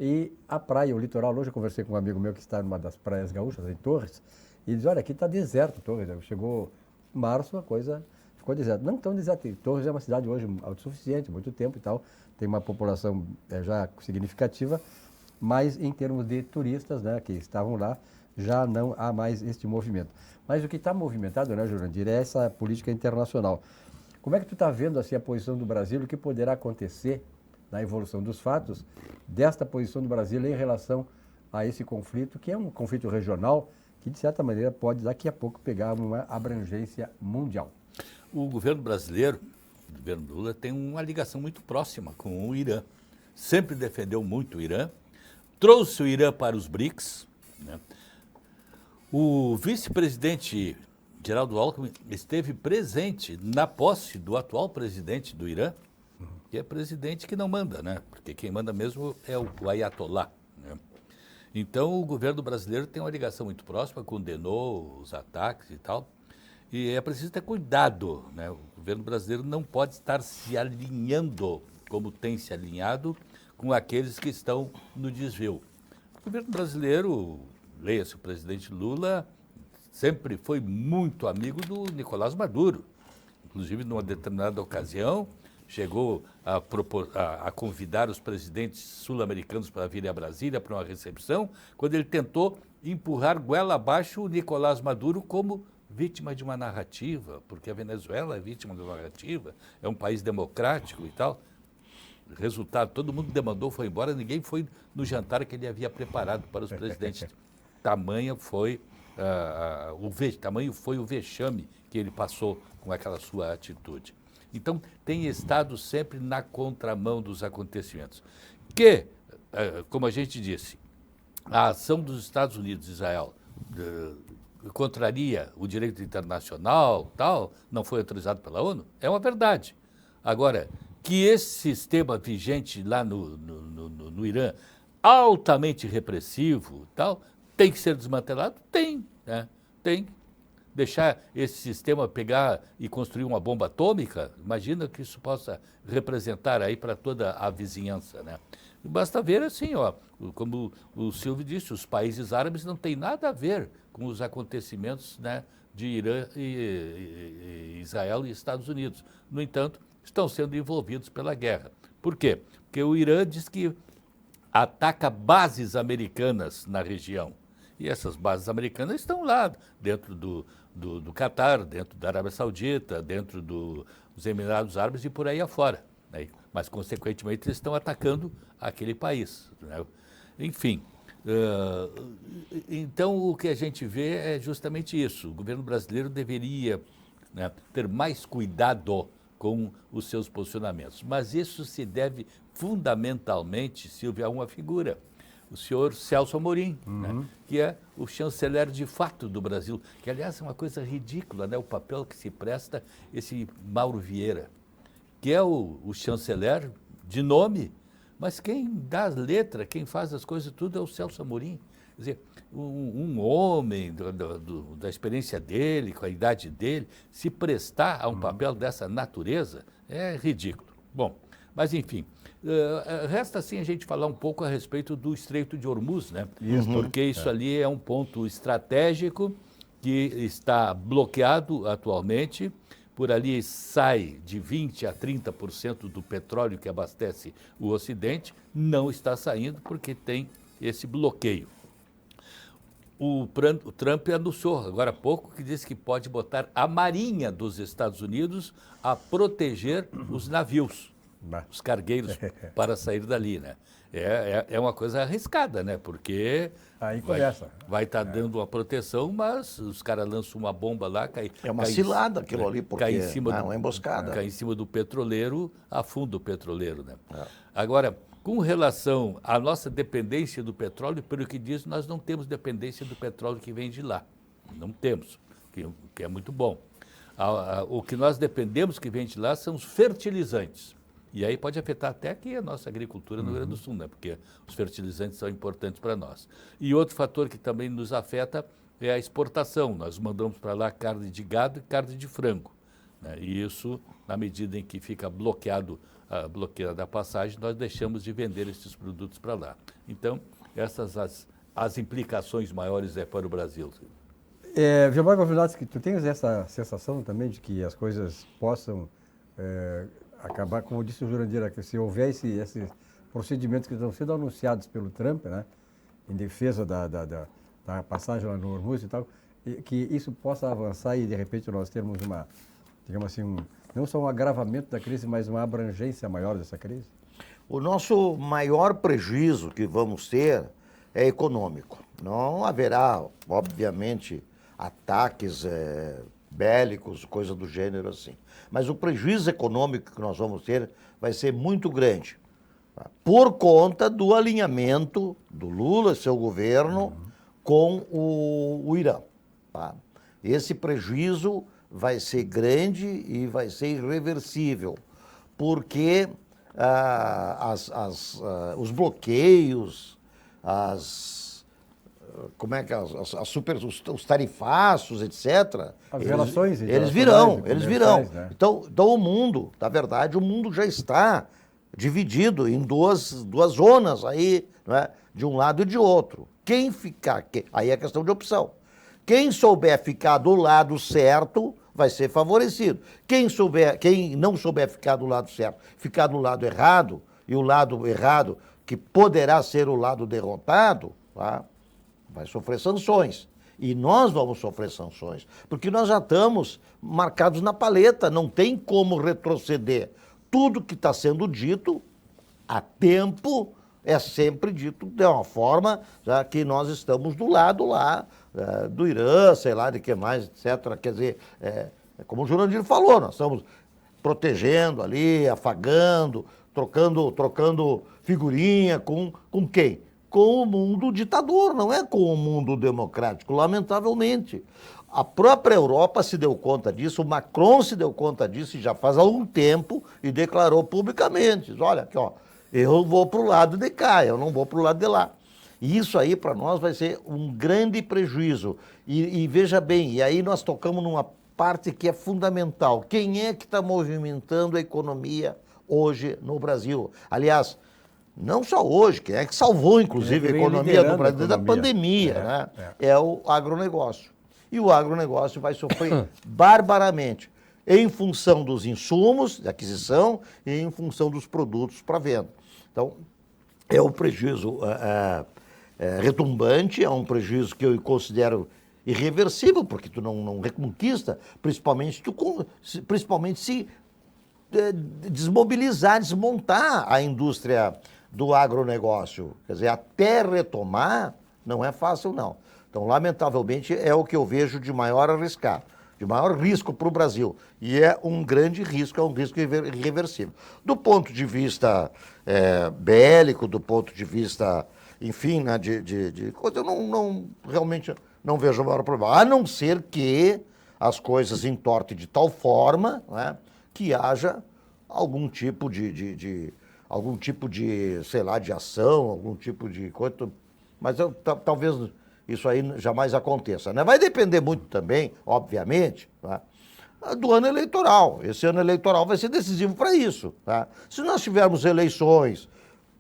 E a praia, o litoral, hoje eu conversei com um amigo meu que está numa das praias gaúchas, em Torres, e ele diz, olha, aqui está deserto, Torres. Chegou março, a coisa ficou deserta. Não tão deserta, Torres é uma cidade hoje autossuficiente, muito tempo e tal, tem uma população já significativa, mas em termos de turistas, né, que estavam lá, já não há mais este movimento. Mas o que está movimentado, né, Jurandir, é essa política internacional. Como é que tu está vendo assim, a posição do Brasil, o que poderá acontecer na evolução dos fatos desta posição do Brasil em relação a esse conflito, que é um conflito regional, que de certa maneira pode daqui a pouco pegar uma abrangência mundial? O governo brasileiro, o governo Lula, tem uma ligação muito próxima com o Irã. Sempre defendeu muito o Irã, trouxe o Irã para os BRICS, né? O vice-presidente Geraldo Alckmin esteve presente na posse do atual presidente do Irã, que é presidente que não manda, né? Porque quem manda mesmo é o Ayatollah, né? Então, o governo brasileiro tem uma ligação muito próxima, condenou os ataques e tal, e é preciso ter cuidado, né? O governo brasileiro não pode estar se alinhando, como tem se alinhado, com aqueles que estão no desvio. O governo brasileiro, leia-se o presidente Lula, sempre foi muito amigo do Nicolás Maduro. Inclusive, numa determinada ocasião, chegou a convidar os presidentes sul-americanos para virem a Brasília para uma recepção, quando ele tentou empurrar goela abaixo o Nicolás Maduro como vítima de uma narrativa, porque a Venezuela é vítima de uma narrativa, é um país democrático e tal. Resultado, todo mundo demandou, foi embora, ninguém foi no jantar que ele havia preparado para os presidentes. Tamanho foi o vexame que ele passou com aquela sua atitude. Então, tem estado sempre na contramão dos acontecimentos. Que, como a gente disse, a ação dos Estados Unidos e Israel contraria o direito internacional, tal, não foi autorizado pela ONU, é uma verdade. Agora, que esse sistema vigente lá no Irã, altamente repressivo, tal, tem que ser desmantelado? Tem, né? Tem. deixar esse sistema pegar e construir uma bomba atômica, imagina que isso possa representar aí para toda a vizinhança, né? Basta ver assim, ó, como o Silvio disse, os países árabes não têm nada a ver com os acontecimentos, né, de Irã e Israel e Estados Unidos. No entanto, estão sendo envolvidos pela guerra. Por quê? Porque o Irã diz que ataca bases americanas na região. E essas bases americanas estão lá, dentro do Catar, dentro da Arábia Saudita, dentro dos Emirados Árabes e por aí afora, né? Mas, consequentemente, eles estão atacando aquele país, né? Enfim, então o que a gente vê é justamente isso. O governo brasileiro deveria, né, ter mais cuidado com os seus posicionamentos. Mas isso se deve fundamentalmente, Silvio, a uma figura, o senhor Celso Amorim, né, que é o chanceler de fato do Brasil, que, aliás, é uma coisa ridícula, né, o papel que se presta esse Mauro Vieira, que é o chanceler de nome, mas quem dá a letra, quem faz as coisas tudo é o Celso Amorim. Quer dizer, um homem da experiência dele, com a idade dele, se prestar a um papel dessa natureza é ridículo. Bom, mas enfim, resta assim a gente falar um pouco a respeito do Estreito de Hormuz, né? Porque isso ali é um ponto estratégico que está bloqueado atualmente. Por ali sai de 20% a 30% do petróleo que abastece o Ocidente, não está saindo porque tem esse bloqueio. O Trump anunciou agora há pouco que disse que pode botar a Marinha dos Estados Unidos a proteger os navios, os cargueiros, para sair dali, né? É uma coisa arriscada, né? Porque aí começa. Vai estar dando uma proteção, mas os caras lançam uma bomba lá, cai... É uma cilada aquilo ali, porque é uma emboscada. Cai em cima do petroleiro, afunda o petroleiro, né? Agora, com relação à nossa dependência do petróleo, pelo que diz, nós não temos dependência do petróleo que vem de lá. Não temos, que é muito bom. O que nós dependemos que vem de lá são os fertilizantes. E aí pode afetar até aqui a nossa agricultura no Rio Grande do Sul, né? Porque os fertilizantes são importantes para nós. E outro fator que também nos afeta é a exportação. Nós mandamos para lá carne de gado e carne de frango, né? E isso, na medida em que fica bloqueada a passagem, nós deixamos de vender esses produtos para lá. Então, essas as implicações maiores para o Brasil. Gilmar Govinato, que tu tens essa sensação também de que as coisas possam acabar, como disse o Jurandir, que se houver esses procedimentos que estão sendo anunciados pelo Trump, né, em defesa da passagem lá no Hormuz e tal, que isso possa avançar e, de repente, nós termos digamos assim, não só um agravamento da crise, mas uma abrangência maior dessa crise? O nosso maior prejuízo que vamos ter é econômico. Não haverá, obviamente, ataques bélicos, coisa do gênero assim. Mas o prejuízo econômico que nós vamos ter vai ser muito grande, tá? Por conta do alinhamento do Lula e seu governo com o Irã, tá? Esse prejuízo vai ser grande e vai ser irreversível, porque os bloqueios, os tarifaços, etc. As relações. Eles virão. Né? Então o mundo, na verdade, o mundo já está dividido em duas zonas aí, né, de um lado e de outro. Aí é questão de opção. Quem souber ficar do lado certo vai ser favorecido. Quem não souber ficar do lado certo, ficar do lado errado, e o lado errado, que poderá ser o lado derrotado, tá, vai sofrer sanções. E nós vamos sofrer sanções, porque nós já estamos marcados na paleta, não tem como retroceder. Tudo que está sendo dito a tempo é sempre dito de uma forma, já que nós estamos do lado lá do Irã, sei lá de que mais, etc. Quer dizer, como o Jurandir falou, nós estamos protegendo ali, afagando, trocando figurinha com quem? Com o mundo ditador, não é com o mundo democrático, lamentavelmente. A própria Europa se deu conta disso, o Macron se deu conta disso e já faz algum tempo e declarou publicamente, olha aqui, ó, eu vou para o lado de cá, eu não vou para o lado de lá. E isso aí para nós vai ser um grande prejuízo. E veja bem, e aí nós tocamos numa parte que é fundamental. Quem é que está movimentando a economia hoje no Brasil? Aliás, não só hoje, quem é que salvou, inclusive, a economia do Brasil da pandemia, né? É o agronegócio. E o agronegócio vai sofrer barbaramente em função dos insumos de aquisição e em função dos produtos para venda. Então, é um prejuízo retumbante, é um prejuízo que eu considero irreversível, porque tu não reconquista, principalmente se desmobilizar, desmontar a indústria do agronegócio. Quer dizer, até retomar não é fácil, não. Então, lamentavelmente, é o que eu vejo de maior risco para o Brasil. E é um grande risco, é um risco irreversível. Do ponto de vista bélico, do ponto de vista, enfim, né, de coisa, eu realmente não vejo o maior problema. A não ser que as coisas entortem de tal forma, né, que haja algum tipo de sei lá, de ação, algum tipo de coisa. Mas talvez isso aí jamais aconteça, né? Vai depender muito também, obviamente, tá, do ano eleitoral. Esse ano eleitoral vai ser decisivo para isso. Tá? Se nós tivermos eleições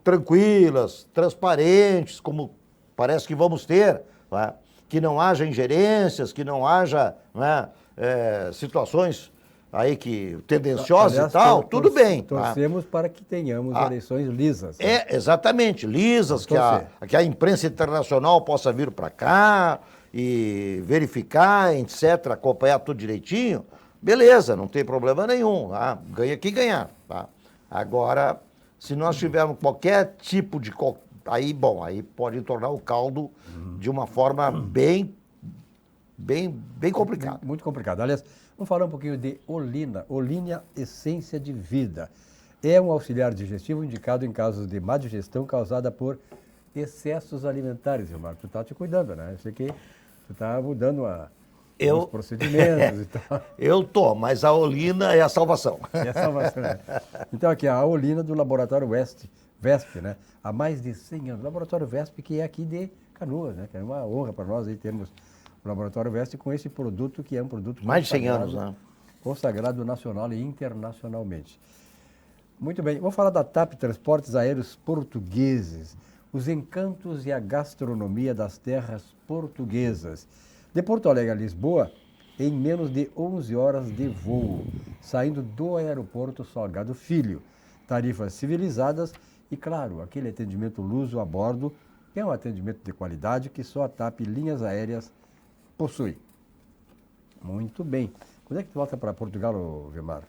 tranquilas, transparentes, como parece que vamos ter, tá, que não haja ingerências, que não haja, né, situações aí que tendenciosas. Aliás, e tal, tudo bem. Torcemos para que tenhamos eleições lisas. Né? Exatamente, lisas, que a imprensa internacional possa vir para cá e verificar, etc., acompanhar tudo direitinho. Beleza, não tem problema nenhum. Tá? Ganha quem ganhar. Tá? Agora, se nós tivermos qualquer tipo de... Aí pode tornar o caldo de uma forma bem complicada. Muito complicado. Aliás, vamos falar um pouquinho de Olina. Olínia Essência de Vida. É um auxiliar digestivo indicado em casos de má digestão causada por excessos alimentares, Gilmar. Tu está te cuidando, né? Eu sei que tu está mudando os procedimentos e tal. Eu tô, mas a Olina é a salvação. É a salvação, né? Então aqui, a Olina do Laboratório VESP, né? Há mais de 100 anos. Laboratório VESP, que é aqui de Canoas, né? Que é uma honra para nós aí termos o Laboratório VESP com esse produto que é um produto mais de 100 anos, né? Consagrado nacional e internacionalmente. Muito bem, vou falar da TAP Transportes Aéreos Portugueses, os encantos e a gastronomia das terras portuguesas. De Porto Alegre a Lisboa, em menos de 11 horas de voo, saindo do aeroporto Salgado Filho. Tarifas civilizadas e, claro, aquele atendimento luso a bordo, que é um atendimento de qualidade que só a TAP Linhas Aéreas possui. Muito bem. Quando é que tu volta para Portugal, Gilmar?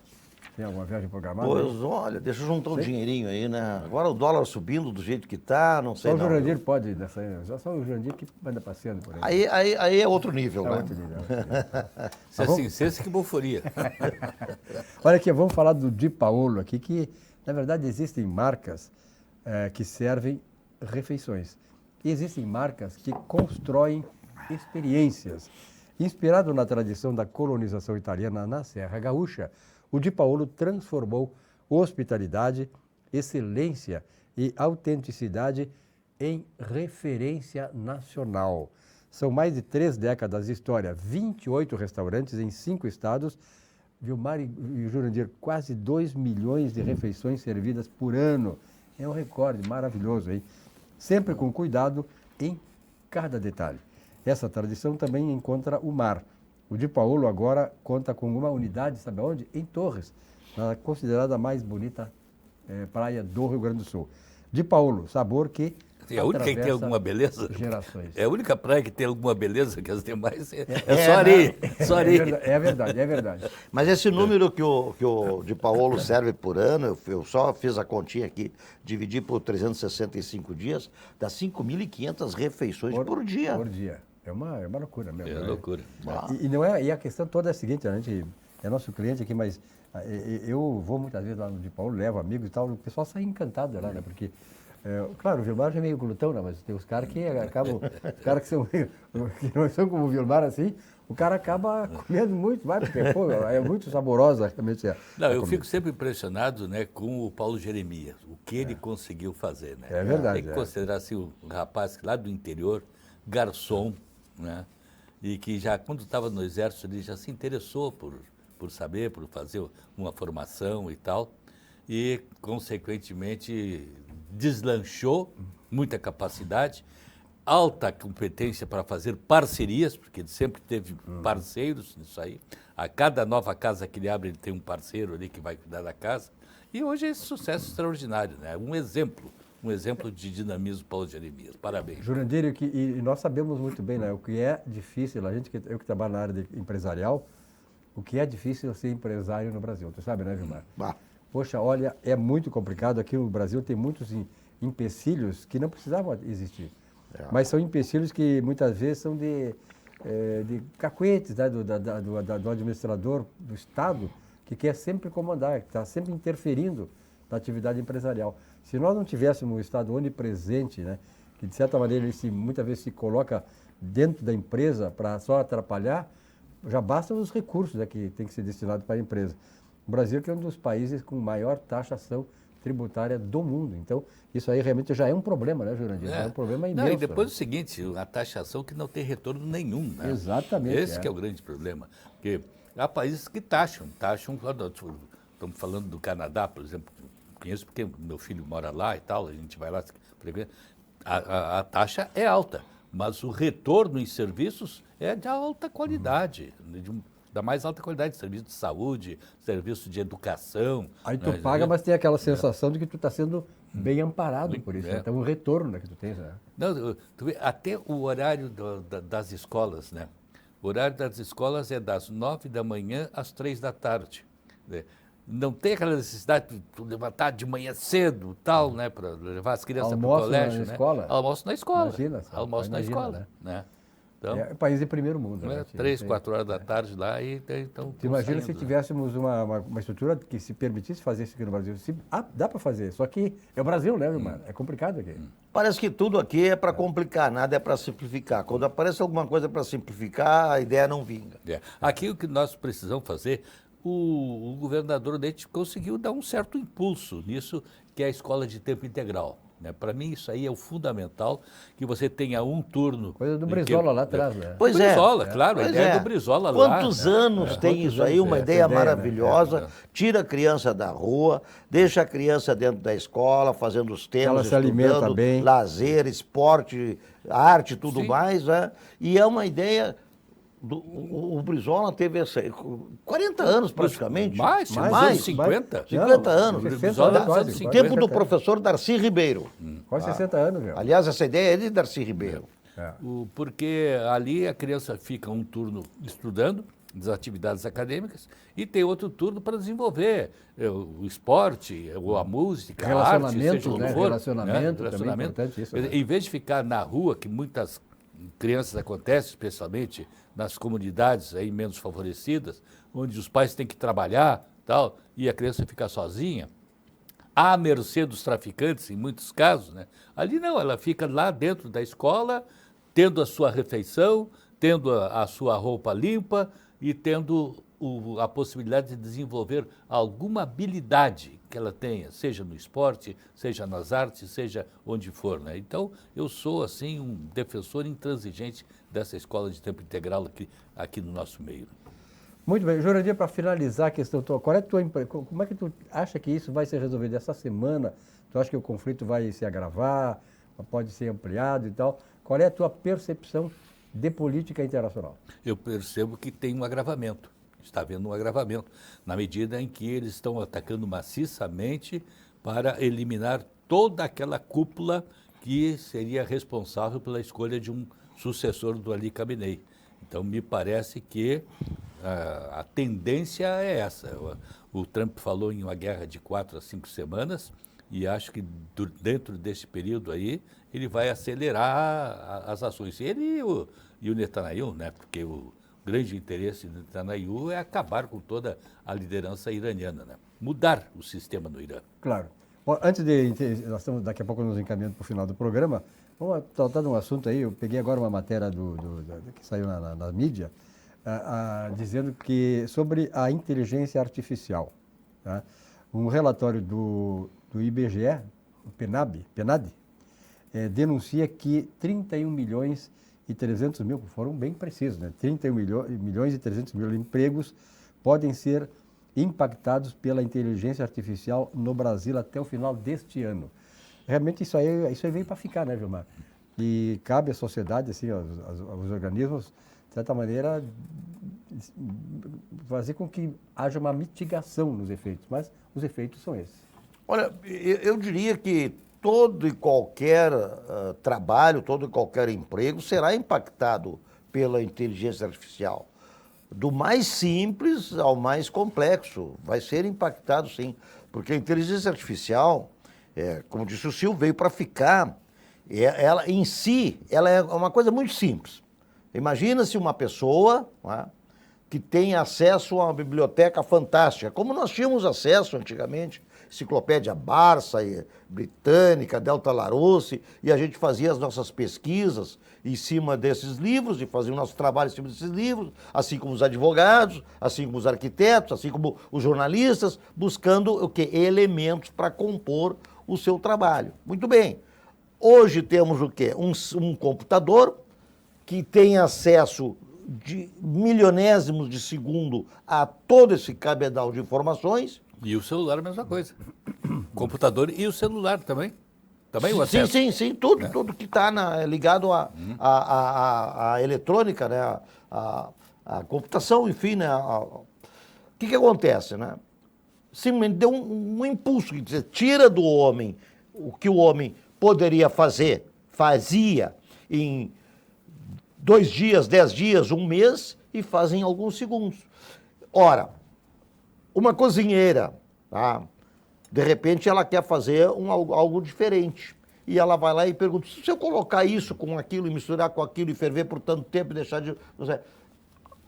Tem alguma viagem programada? Pois olha, deixa eu juntar um dinheirinho aí, né? Agora o dólar subindo do jeito que está, não sei não. Só o Jurandir pode dessa aí, só o Jurandir que anda passeando por aí. Aí é outro nível, né? Outro nível. Se assim, senso que buforia. Olha aqui, vamos falar do Di Paolo aqui, que na verdade existem marcas que servem refeições. E existem marcas que constroem experiências. Inspirado na tradição da colonização italiana na Serra Gaúcha, o Di Paolo transformou hospitalidade, excelência e autenticidade em referência nacional. São mais de 3 décadas de história, 28 restaurantes em 5 estados, Vilmar e Jurandir, quase 2 milhões de refeições servidas por ano. É um recorde maravilhoso, hein? Sempre com cuidado em cada detalhe. Essa tradição também encontra o mar. O Di Paolo agora conta com uma unidade, sabe onde? Em Torres, considerada a mais bonita praia do Rio Grande do Sul. Di Paolo, sabor que é a única que tem alguma beleza? Gerações. É a única praia que tem alguma beleza, que as demais é só areia. Só areia. É verdade. Mas esse número que o Di Paolo serve por ano, eu só fiz a continha aqui, dividi por 365 dias, dá 5.500 refeições por dia. Por dia. É uma loucura mesmo. É loucura. E a questão toda é a seguinte, a gente é nosso cliente aqui, mas eu vou muitas vezes lá no Di Paolo, levo amigos e tal, o pessoal sai encantado lá, né? Porque, claro, o Vilmar já é meio glutão, né? Mas tem os caras que acabam, os caras que não são como o Vilmar assim, o cara acaba comendo muito mais, porque pô, é muito saborosa realmente. Não, eu fico sempre impressionado, né, com o Paulo Jeremias, o que ele conseguiu fazer, né? É verdade. Tem que considerar assim, um rapaz lá do interior, garçom, né? E que já, quando estava no exército, ele já se interessou por saber, por fazer uma formação e tal, e, consequentemente, deslanchou, muita capacidade, alta competência para fazer parcerias, porque ele sempre teve parceiros nisso aí. A cada nova casa que ele abre, ele tem um parceiro ali que vai cuidar da casa. E hoje é esse sucesso extraordinário, né? Um exemplo de dinamismo, Paulo Jeremias. Parabéns. Jurandir, e nós sabemos muito bem, né, o que é difícil, eu que trabalho na área empresarial, o que é difícil ser empresário no Brasil. Tu sabe, né, Vilmar? Poxa, olha, é muito complicado. Aqui no Brasil tem muitos empecilhos que não precisavam existir. Mas são empecilhos que muitas vezes são de cacuetes, né, do administrador do Estado, que quer sempre comandar, que está sempre interferindo na atividade empresarial. Se nós não tivéssemos um Estado onipresente, né, que de certa maneira ele muitas vezes se coloca dentro da empresa para só atrapalhar, já bastam os recursos, né, que tem que ser destinados para a empresa. O Brasil que é um dos países com maior taxação tributária do mundo. Então, isso aí realmente já é um problema, né, Jurandir? É um problema imenso. Não, e depois o seguinte, a taxação que não tem retorno nenhum, né? Exatamente. Esse que é o grande problema. Porque há países que taxam. Estamos falando do Canadá, por exemplo, conheço porque meu filho mora lá e tal, a gente vai lá, a taxa é alta, mas o retorno em serviços é de alta qualidade, da mais alta qualidade, serviço de saúde, serviço de educação. Aí tu paga, mas tem aquela sensação de que tu está sendo bem amparado por isso. Então, o retorno, né, que tu tens. Né? Não, tu vê, até o horário das escolas, né? O horário das escolas é das 9 da manhã às 3 da tarde. Né? Não tem aquela necessidade de tu levantar de manhã cedo, tal, né, para levar as crianças para o colégio, né? Almoço na escola. Imagina, almoço na escola, né? Então, é país de primeiro mundo. Né? 3, 4 horas da tarde lá e então. Imagina se tivéssemos uma estrutura que se permitisse fazer isso aqui no Brasil. Dá para fazer, só que é o Brasil, né, irmão? É complicado aqui. Parece que tudo aqui é para complicar, nada é para simplificar. Quando aparece alguma coisa para simplificar, a ideia não vinga. Aqui o que nós precisamos fazer, o governador Leite conseguiu dar um certo impulso nisso, que é a escola de tempo integral. Né? Para mim, isso aí é o fundamental, que você tenha um turno. Coisa do Brizola lá atrás, né? Pois Brizola, claro, a ideia do Brizola lá. Quantos anos tem isso aí? Uma ideia maravilhosa. Né? Tira a criança da rua, deixa a criança dentro da escola, fazendo os temas, ela se alimenta bem. Lazer, esporte, arte, tudo mais. Né? E é uma ideia... O Brizola teve 40 anos praticamente. Mais 50. 50 anos. Quase, tempo do professor Darcy Ribeiro. Quase 60 anos, meu. Aliás, essa ideia é de Darcy Ribeiro. Porque ali a criança fica um turno estudando das atividades acadêmicas e tem outro turno para desenvolver o esporte, ou a música, a arte, seja o que for. Relacionamento também é importante isso. Em vez de ficar na rua, que muitas crianças acontecem, especialmente nas comunidades aí menos favorecidas, onde os pais têm que trabalhar, tal, e a criança fica sozinha, à mercê dos traficantes, em muitos casos, né? Ali não, ela fica lá dentro da escola, tendo a sua refeição, tendo a sua roupa limpa e tendo a possibilidade de desenvolver alguma habilidade que ela tenha, seja no esporte, seja nas artes, seja onde for, né? Então, eu sou, assim, um defensor intransigente dessa escola de tempo integral aqui no nosso meio. Muito bem. Jurandir, para finalizar a questão tua, como é que tu acha que isso vai ser resolvido essa semana? Tu acha que o conflito vai se agravar, pode ser ampliado e tal? Qual é a tua percepção de política internacional? Eu percebo que tem um agravamento. Está havendo um agravamento, na medida em que eles estão atacando maciçamente para eliminar toda aquela cúpula que seria responsável pela escolha de um sucessor do Ali Khamenei. Então, me parece que a tendência é essa. O Trump falou em uma guerra de 4 a 5 semanas e acho que dentro desse período aí ele vai acelerar as ações. Ele e o Netanyahu, né? Porque o grande interesse do Netanyahu é acabar com toda a liderança iraniana, né? Mudar o sistema no Irã. Claro. Bom, nós estamos daqui a pouco nos encaminhando para o final do programa, vamos tratar de um assunto aí, eu peguei agora uma matéria que saiu na mídia, dizendo que sobre a inteligência artificial, tá? Um relatório do IBGE, o PNAD, denuncia que 31 milhões e 300 mil, foram bem precisos, né? 31 milhões e 300 mil empregos podem ser impactados pela inteligência artificial no Brasil até o final deste ano. Realmente isso aí veio para ficar, né, Vilmar? E cabe à sociedade, assim, aos organismos, de certa maneira, fazer com que haja uma mitigação nos efeitos, mas os efeitos são esses. Olha, eu diria que todo e qualquer trabalho, todo e qualquer emprego será impactado pela inteligência artificial. Do mais simples ao mais complexo, vai ser impactado sim, porque a inteligência artificial, como disse o Silvio, veio para ficar. Ela em si, ela é uma coisa muito simples. Imagina-se uma pessoa, né, que tem acesso a uma biblioteca fantástica, como nós tínhamos acesso antigamente, Enciclopédia Barça, Britânica, Delta Larousse, e a gente fazia as nossas pesquisas em cima desses livros, e fazia o nosso trabalho em cima desses livros, assim como os advogados, assim como os arquitetos, assim como os jornalistas, buscando o quê? Elementos para compor o seu trabalho. Muito bem. Hoje temos o quê? Um computador que tem acesso de milionésimos de segundo a todo esse cabedal de informações. E o celular é a mesma coisa. Computador e o celular também. Também o acesso. Sim, tudo que está ligado à eletrônica, né? A computação, enfim, né? O que acontece, né? Simplesmente deu um impulso, quer dizer, tira do homem o que o homem poderia fazer, fazia em 2 dias, 10 dias, 1 mês, e faz em alguns segundos. Ora, uma cozinheira, tá? De repente ela quer fazer algo diferente. E ela vai lá e pergunta, se eu colocar isso com aquilo e misturar com aquilo e ferver por tanto tempo e deixar de...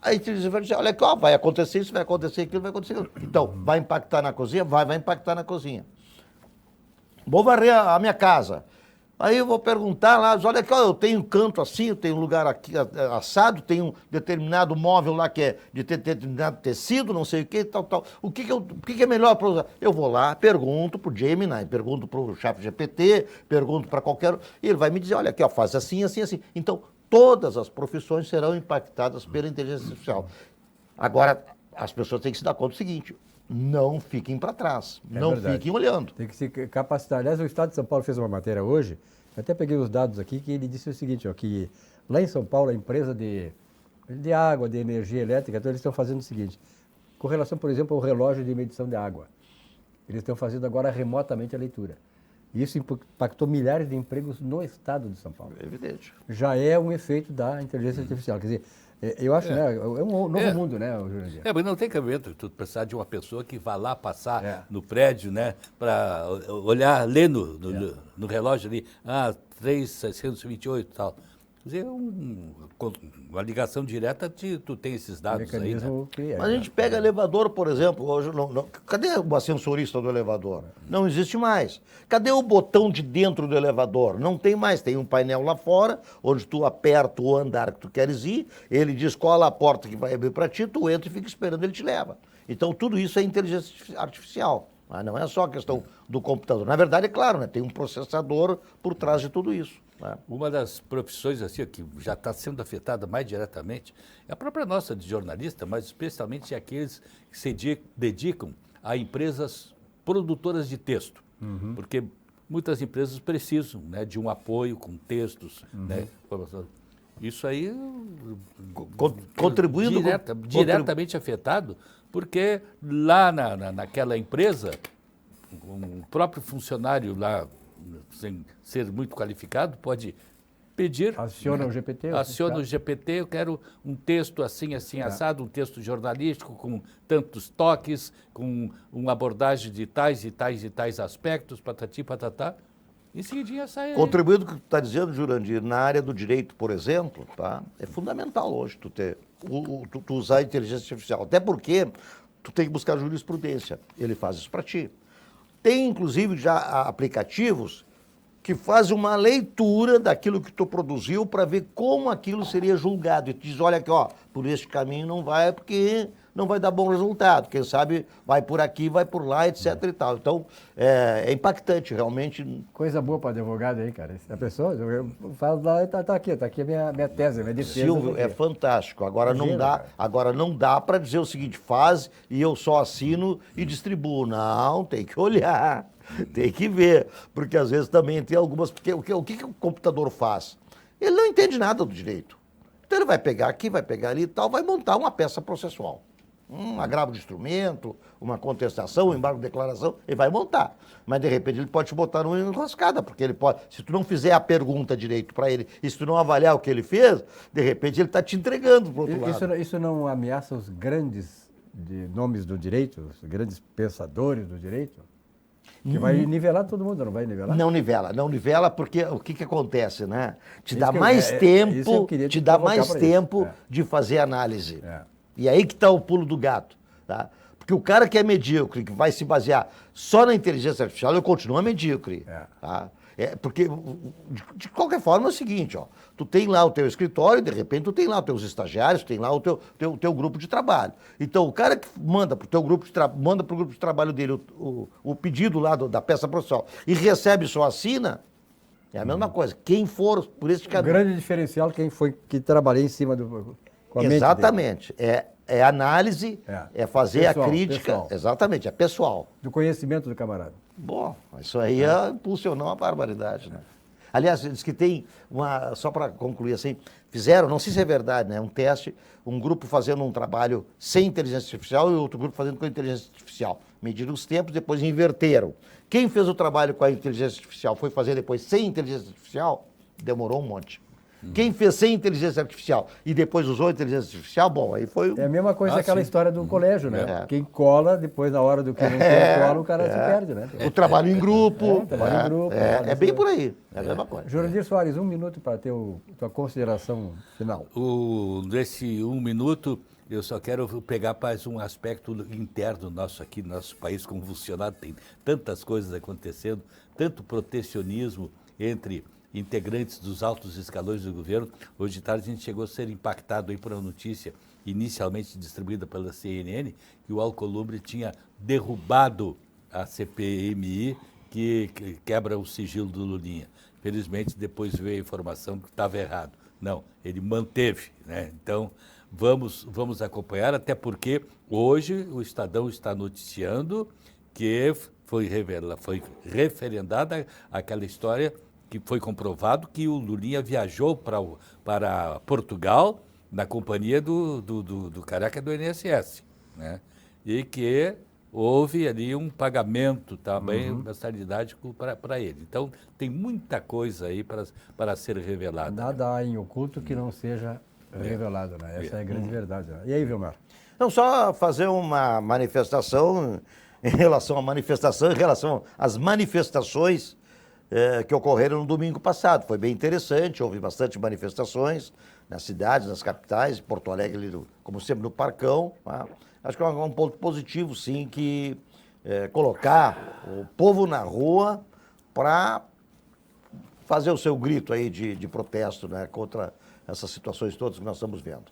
Aí você vai dizer, olha aqui, ó, vai acontecer isso, vai acontecer aquilo, vai acontecer aquilo. Então, vai impactar na cozinha? Vai impactar na cozinha. Vou varrer a minha casa. Aí eu vou perguntar lá, olha aqui, ó, eu tenho um canto assim, eu tenho um lugar aqui assado, tenho um determinado móvel lá que é de determinado tecido, não sei o que, tal. O que é melhor para usar? Eu vou lá, pergunto para o Gemini, pergunto para o ChatGPT, pergunto para qualquer... E ele vai me dizer, olha aqui, ó, faz assim, assim, assim. Então, todas as profissões serão impactadas pela inteligência artificial. Agora, as pessoas têm que se dar conta do seguinte... Não fiquem para trás, não fiquem olhando. Tem que se capacitar. Aliás, o Estado de São Paulo fez uma matéria hoje, eu até peguei os dados aqui, que ele disse o seguinte, ó, que lá em São Paulo, a empresa de água, de energia elétrica, então eles estão fazendo o seguinte, com relação, por exemplo, ao relógio de medição de água. Eles estão fazendo agora remotamente a leitura. E isso impactou milhares de empregos no Estado de São Paulo. É evidente. Já é um efeito da inteligência artificial. Quer dizer, eu acho, né, é um novo mundo, né, Jurandir? Mas não tem cabimento tu precisar de uma pessoa que vá lá passar no prédio, né, para olhar, ler no relógio ali, 3.628 e tal. Quer dizer, uma ligação direta, tu tem esses dados aí, né? Mas a gente pega elevador, por exemplo, hoje cadê o ascensorista do elevador? Não existe mais. Cadê o botão de dentro do elevador? Não tem mais. Tem um painel lá fora, onde tu aperta o andar que tu queres ir, ele diz qual a porta que vai abrir para ti, tu entra e fica esperando, ele te leva. Então, tudo isso é inteligência artificial. Mas não é só a questão do computador. Na verdade, é claro, né, tem um processador por trás de tudo isso. Né? Uma das profissões assim, que já está sendo afetada mais diretamente é a própria nossa de jornalista, mas especialmente aqueles que se dedicam a empresas produtoras de texto. Porque muitas empresas precisam, né, de um apoio com textos, né, isso aí contribuindo diretamente afetado, porque lá naquela empresa, um próprio funcionário lá, sem ser muito qualificado, pode pedir... Aciona o GPT? Aciona o GPT, eu quero um texto assim, assado, um texto jornalístico com tantos toques, com uma abordagem de tais e tais e tais aspectos, patati, patatá. Em seguidinha sai... Contribuindo com o que tu está dizendo, Jurandir, na área do direito, por exemplo, tá? É fundamental hoje tu usar a inteligência artificial. Até porque tu tem que buscar jurisprudência. Ele faz isso para ti. Tem, inclusive, já aplicativos que faz uma leitura daquilo que tu produziu para ver como aquilo seria julgado. E tu diz, olha aqui, ó, por este caminho não vai, porque não vai dar bom resultado. Quem sabe vai por aqui, vai por lá, etc e tal. Então, é impactante, realmente. Coisa boa para advogado aí, cara. A pessoa, eu falo lá, tá aqui a minha tese, a minha defesa. Silvio, é fantástico. Agora não dá para dizer o seguinte, faz e eu só assino e distribuo. Não, tem que olhar, tem que ver. Porque às vezes também tem algumas... Porque o que o computador faz? Ele não entende nada do direito. Então ele vai pegar aqui, vai pegar ali e tal, vai montar uma peça processual. Um agravo de instrumento, uma contestação, um embargo de declaração, ele vai montar. Mas, de repente, ele pode te botar numa enroscada, porque ele pode... Se tu não fizer a pergunta direito para ele, e se tu não avaliar o que ele fez, de repente, ele está te entregando para o outro lado. Isso não ameaça os grandes nomes do direito, os grandes pensadores do direito? Que vai nivelar todo mundo, não vai nivelar? Não nivela, porque o que acontece, né? Te dá mais tempo de fazer análise. E aí que está o pulo do gato, tá? Porque o cara que é medíocre, que vai se basear só na inteligência artificial, ele continua medíocre, tá? Porque, de qualquer forma, é o seguinte, ó, tu tem lá o teu escritório, de repente tu tem lá os teus estagiários, tu tem lá o teu grupo de trabalho. Então, o cara que manda para o grupo de trabalho dele o pedido lá da peça processual e recebe só assina, é a mesma coisa. Quem for por esse caminho... O grande diferencial que trabalhei em cima do... Exatamente. É análise, é fazer pessoal, a crítica. Pessoal. Exatamente, é pessoal. Do conhecimento do camarada. Bom, isso aí impulsionou uma barbaridade, né? Aliás, diz que tem só para concluir assim, fizeram, não sei se é verdade, né? Um teste, um grupo fazendo um trabalho sem inteligência artificial e outro grupo fazendo com inteligência artificial. Mediram os tempos, depois inverteram. Quem fez o trabalho com a inteligência artificial foi fazer depois sem inteligência artificial, demorou um monte. Quem fez sem inteligência artificial e depois usou a inteligência artificial, bom, aí foi... É a mesma coisa aquela história do colégio, né? Quem cola, depois na hora do que não cola, o cara se perde, né? O trabalho em grupo. Trabalho em grupo. É bem por aí, é a mesma coisa. Jurandir Soares, 1 minuto para ter tua consideração final. Nesse 1 minuto, eu só quero pegar mais um aspecto interno nosso aqui, nosso país convulsionado, tem tantas coisas acontecendo, tanto protecionismo entre integrantes dos altos escalões do governo. Hoje de tarde a gente chegou a ser impactado aí por uma notícia inicialmente distribuída pela CNN, que o Alcolumbre tinha derrubado a CPMI que quebra o sigilo do Lulinha. Felizmente depois veio a informação que estava errado. Não, ele manteve, né? Então vamos acompanhar, até porque hoje o Estadão está noticiando que foi referendada aquela história que foi comprovado que o Lulinha viajou para Portugal na companhia do careca do INSS, né? E que houve ali um pagamento também, mensalidade para ele. Então, tem muita coisa aí para ser revelada. Nada há em oculto que não seja revelado, né? Essa é a grande verdade. Né? E aí, Vilmar? Não, só fazer uma manifestação em relação às manifestações que ocorreram no domingo passado. Foi bem interessante, houve bastante manifestações nas cidades, nas capitais, Porto Alegre, como sempre, no Parcão. Tá? Acho que é um ponto positivo, sim, que colocar o povo na rua para fazer o seu grito aí de protesto, né, contra essas situações todas que nós estamos vendo.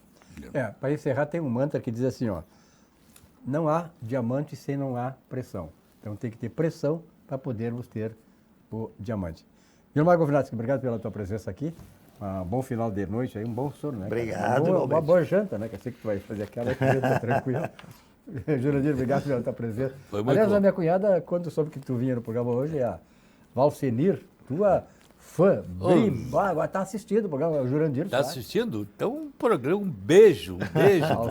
Para encerrar, tem um mantra que diz assim, ó, não há diamante sem não há pressão. Então tem que ter pressão para podermos ter o diamante. Vilmar Govinatsky, obrigado pela tua presença aqui. Um bom final de noite aí, um bom sono, né? Obrigado. Uma boa janta, né? Que eu sei que tu vai fazer aquela, tá tranquilo. Jurandir, obrigado pela tua presença. Aliás, a minha cunhada, quando soube que tu vinha no programa hoje, a Valcenir, tua fã, agora está assistindo o programa, o Jurandir. Está assistindo? Então, um beijo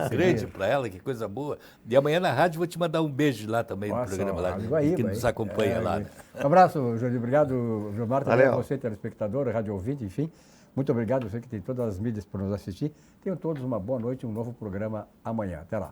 grande para ela, que coisa boa. E amanhã na rádio vou te mandar um beijo lá também no programa lá, que nos acompanha lá. Um abraço, Jurandir, obrigado, Gilmar, também a você, telespectador, rádio ouvinte, enfim. Muito obrigado, você que tem todas as mídias para nos assistir. Tenham todos uma boa noite e um novo programa amanhã. Até lá.